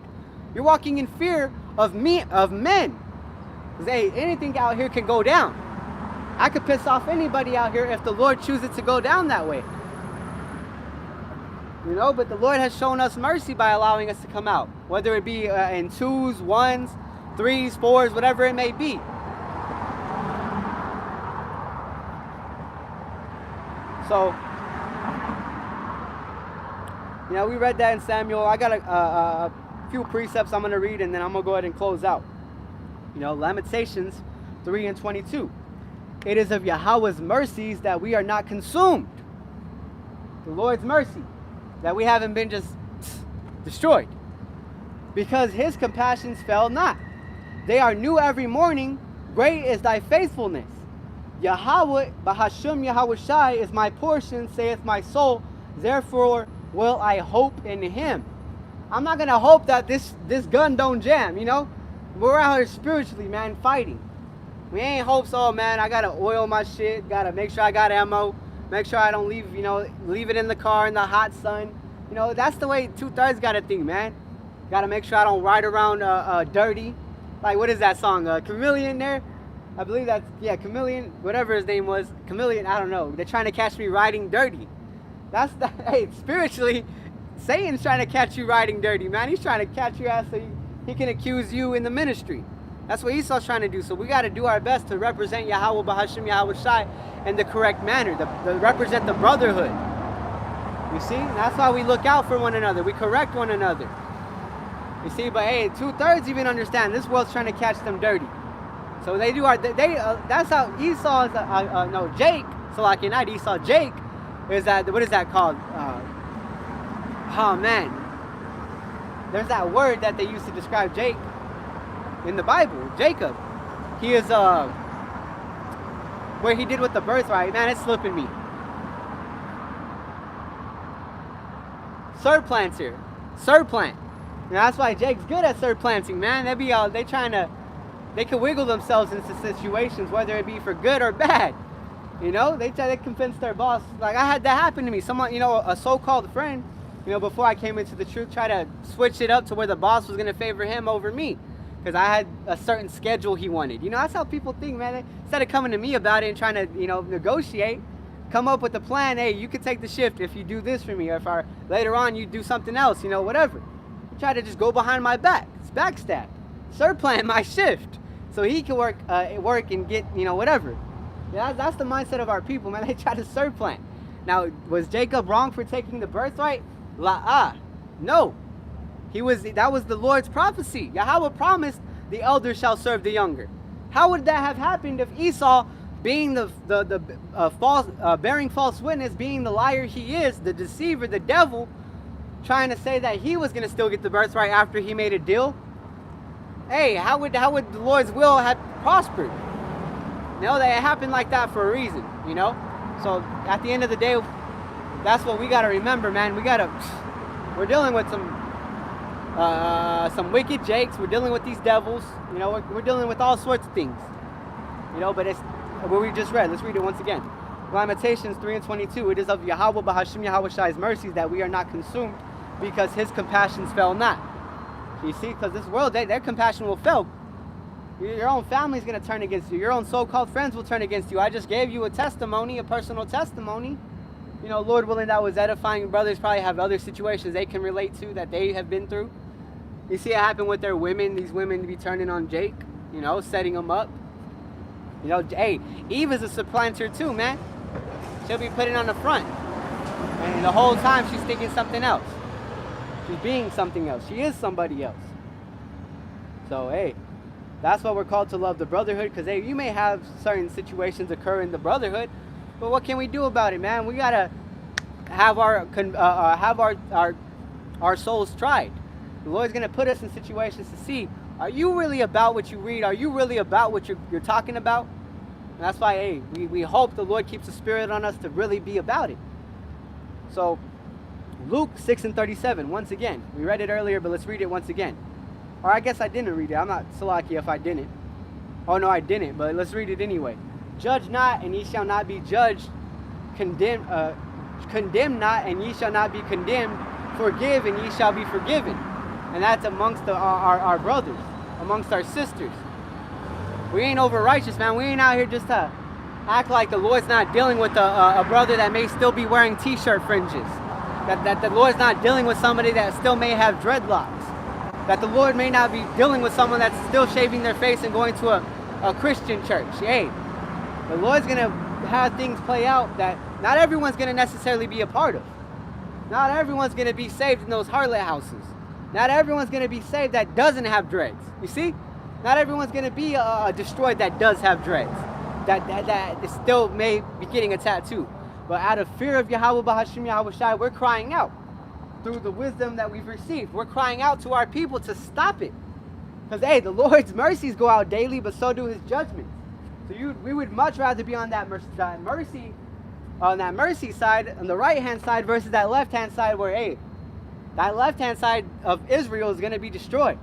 You're walking in fear of men. Because, hey, anything out here can go down. I could piss off anybody out here if the Lord chooses to go down that way. You know, but the Lord has shown us mercy by allowing us to come out. Whether it be in 2s, 1s, 3s, 4s, whatever it may be. So, you know, we read that in Samuel. I got a few precepts I'm going to read, and then I'm going to go ahead and close out. You know, Lamentations 3:22. It is of Yahweh's mercies that we are not consumed. The Lord's mercy, that we haven't been just destroyed. Because His compassions fail not. They are new every morning. Great is thy faithfulness. Yahawah, BAHASHAM, Yahawashi is my portion, saith my soul. Therefore will I hope in Him. I'm not going to hope that this gun don't jam, you know. We're out here spiritually, man, fighting. We ain't hopes, oh, man, I got to oil my shit. Got to make sure I got ammo. Make sure I don't leave it in the car in the hot sun. You know, that's the way 2/3 got to think, man. Got to make sure I don't ride around dirty. Like, what is that song? Chameleon there? I believe that's, yeah, Chameleon, whatever his name was. Chameleon, I don't know. They're trying to catch me riding dirty. That's the, hey, spiritually, Satan's trying to catch you riding dirty, man. He's trying to catch your ass so he can accuse you in the ministry. That's what Esau's trying to do. So we got to do our best to represent Yahawah, BAHASHAM, Yahawashi in the correct manner, to represent the brotherhood. You see? And that's why we look out for one another. We correct one another. You see? But hey, 2/3 even understand this world's trying to catch them dirty. So they do that's how Esau is, Jake, so like not Esau, Jake is that, what is that called? Oh man. There's that word that they used to describe Jake in the Bible, Jacob. He is, where he did with the birthright. Man, it's slipping me. Surplanter. Surplant. You know, that's why Jake's good at surplanting, man. They can wiggle themselves into situations, whether it be for good or bad. You know, they try to convince their boss. Like, I had that happen to me. Someone, you know, a so-called friend, you know, before I came into the truth, tried to switch it up to where the boss was going to favor him over me. Because I had a certain schedule he wanted. You know, that's how people think, man. Instead of coming to me about it and trying to, you know, negotiate, come up with a plan. Hey, you could take the shift if you do this for me. Or if later on you do something else, you know, whatever. You try to just go behind my back. It's backstab. Surplant my shift. so he can work and get, whatever. Yeah, that's the mindset of our people, man. They try to supplant. Now, was Jacob wrong for taking the birthright? No. That was the Lord's prophecy. Yahweh promised the elder shall serve the younger. How would that have happened if Esau, being bearing false witness, being the liar he is, the deceiver, the devil, trying to say that he was going to still get the birthright after he made a deal? Hey, how would the Lord's will have prospered? That it happened like that for a reason, So at the end of the day, that's what we got to remember, man. We're dealing with some wicked jakes. We're dealing with these devils. We're dealing with all sorts of things. But it's what we just read. Let's read it once again. Lamentations 3:22. It is of Yahawah, BAHASHAM, Yahawashi's mercies that we are not consumed, because his compassions fail not. You see, because this world, their compassion will fail. Your own family is going to turn against you. Your own so-called friends will turn against you. I just gave you a testimony, a personal testimony. Lord willing, that was edifying. Brothers probably have other situations they can relate to that they have been through. You see it happen with their women. These women be turning on Jake, setting them up. Hey, Eve is a supplanter too, man. She'll be putting on the front. And the whole time she's thinking something else. She's being something else. She is somebody else. So, hey, that's why we're called to love the brotherhood. Because, hey, you may have certain situations occur in the brotherhood, but what can we do about it, man? We gotta have our souls tried. The Lord's gonna put us in situations to see: are you really about what you read? Are you really about what you're talking about? And that's why, hey, we hope the Lord keeps the spirit on us to really be about it. So, Luke 6:37. Once again, we read it earlier, but let's read it once again. Or I guess I didn't read it. I'm not Salaki if I didn't. Oh no, I didn't. But let's read it anyway. Judge not, and ye shall not be judged. Condemn not, and ye shall not be condemned. Forgive, and ye shall be forgiven. And that's amongst our brothers, amongst our sisters. We ain't over righteous, man. We ain't out here just to act like the Lord's not dealing with a brother that may still be wearing t-shirt fringes. That the Lord's not dealing with somebody that still may have dreadlocks. That the Lord may not be dealing with someone that's still shaving their face and going to a Christian church. Hey, the Lord's going to have things play out that not everyone's going to necessarily be a part of. Not everyone's going to be saved in those harlot houses. Not everyone's going to be saved that doesn't have dreads. You see? Not everyone's going to be destroyed that does have dreads. That still may be getting a tattoo. But out of fear of Yahweh, BAHASHAM, Yahawashi, we're crying out through the wisdom that we've received. We're crying out to our people to stop it. Because, hey, the Lord's mercies go out daily, but so do his judgments. So we would much rather be on that mercy side, on the right-hand side, versus that left-hand side where, hey, that left-hand side of Israel is going to be destroyed.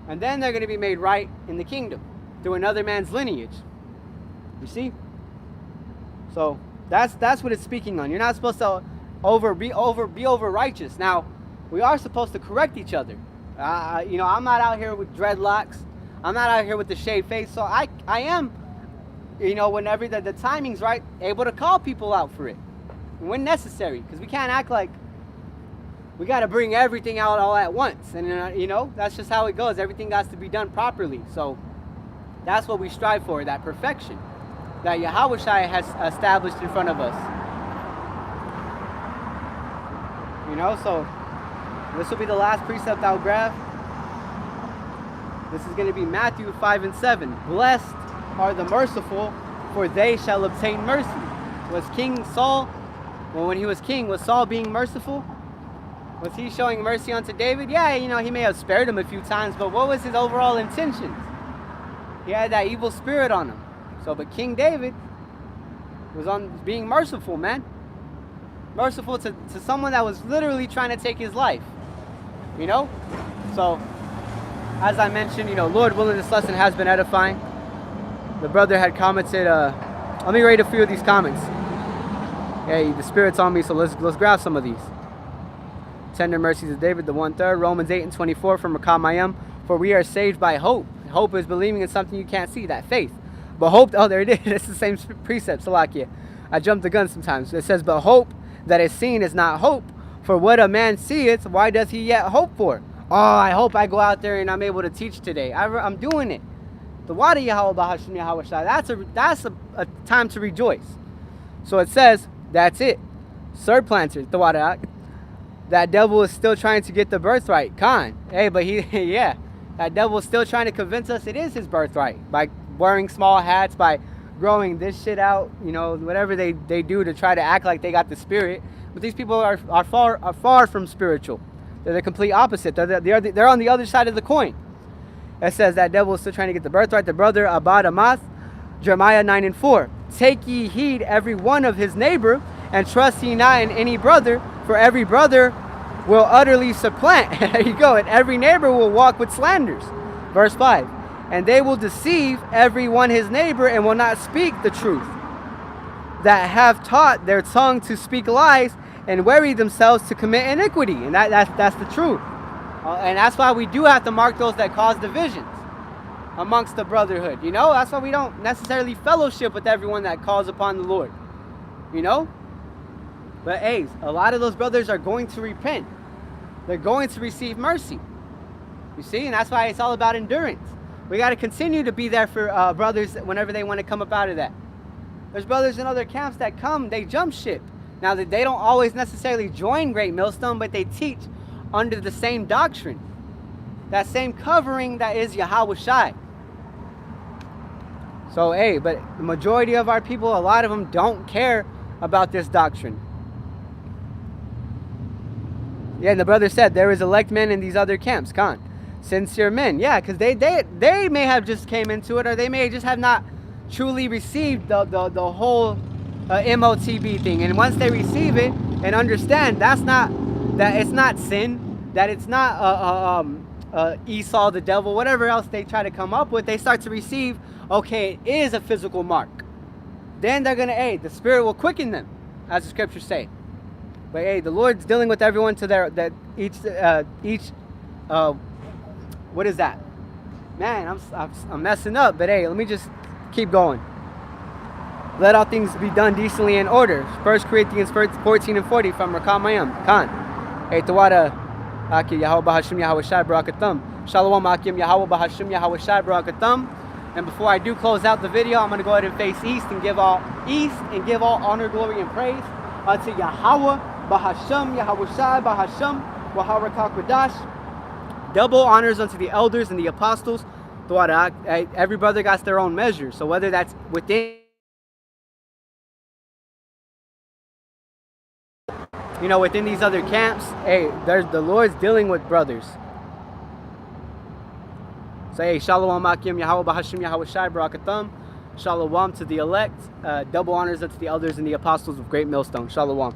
And then they're going to be made right in the kingdom through another man's lineage. You see? So that's what it's speaking on. You're not supposed to be over righteous. Now, we are supposed to correct each other. I'm not out here with dreadlocks. I'm not out here with the shaved face. So I am, whenever the timing's right, able to call people out for it when necessary. Because we can't act like we got to bring everything out all at once. And, that's just how it goes. Everything has to be done properly. So that's what we strive for, that perfection that Yahawashi has established in front of us. So this will be the last precept I'll grab. This is going to be Matthew 5:7. Blessed are the merciful, for they shall obtain mercy. Was King Saul, when he was king, was Saul being merciful? Was he showing mercy unto David? Yeah, he may have spared him a few times, but what was his overall intentions? He had that evil spirit on him. So, but King David was on being merciful, man. Merciful to someone that was literally trying to take his life. So, as I mentioned, Lord willing, this lesson has been edifying. The brother had commented, let me read a few of these comments. Hey, the Spirit's on me, so let's grab some of these. Tender mercies of David, the 1/3. Romans 8:24 from 𝐤𝐄ℎ. For we are saved by hope. Hope is believing in something you can't see, that faith. But hope, oh, there it is. It's the same precept, Salakia. I jump the gun sometimes. It says, but hope that is seen is not hope. For what a man seeth, why does he yet hope for? Oh, I hope I go out there and I'm able to teach today. I'm doing it. The water Yahawah BAHASHAM Yahawashi. That's a time to rejoice. So it says, that's it. Surplanter, the water. That devil is still trying to get the birthright. Khan. Hey, but yeah. That devil is still trying to convince us it is his birthright. By wearing small hats, by growing this shit out, you know, whatever they do to try to act like they got the spirit. But these people are far from spiritual. They're the complete opposite. They're on the other side of the coin. It says that devil is still trying to get the birthright. The brother Abad Amath, Jeremiah 9:4. Take ye heed every one of his neighbor, and trust ye not in any brother, for every brother will utterly supplant. There you go. And every neighbor will walk with slanders. Verse 5. And they will deceive every one his neighbor, and will not speak the truth, that have taught their tongue to speak lies, and weary themselves to commit iniquity. And that's the truth. And that's why we do have to mark those that cause divisions amongst the brotherhood. You know, that's why we don't necessarily fellowship with everyone that calls upon the Lord. You know? But hey, a lot of those brothers are going to repent. They're going to receive mercy. You see? And that's why it's all about endurance. We got to continue to be there for brothers whenever they want to come up out of that. There's brothers in other camps that come, they jump ship. Now, that they don't always necessarily join Great Millstone, but they teach under the same doctrine. That same covering that is Yahawashi. So, hey, but the majority of our people, a lot of them don't care about this doctrine. Yeah, and the brother said, there is elect men in these other camps, Khan. Sincere men. Yeah, because they may have just came into it, or they may just have not truly received the whole MOTB thing. And once they receive it and understand that it's not sin, that it's not Esau the devil, whatever else they try to come up with, they start to receive, okay, it is a physical mark. Then they're going to, hey, the Spirit will quicken them, as the scriptures say. But hey, the Lord's dealing with everyone to their, that each what is that? Man, I'm messing up, but hey, let me just keep going. Let all things be done decently in order. 1 Corinthians 14:40 from Rawchaa Khan. Hey, Tawada Aki Yahawah BAHASHAM 𝐤𝐄𝐅𝐄. SHALAWAM Akim Yahawah BAHASHAM 𝐤𝐄𝐅𝐄. And before I do close out the video, I'm going to go ahead and face east and give all honor, glory, and praise unto Yahawah BAHASHAM 𝐤𝐄𝐅𝐄 Qadash. Double honors unto the elders and the apostles. Every brother got their own measure. So whether that's within, you know, within these other camps, hey, the Lord's dealing with brothers. So hey, Shalawam Akim Yahawah BAHASHAM 𝐤𝐄𝐅𝐄. Shalawam to the elect. Double honors unto the elders and the apostles of Great Millstone. Shalawam.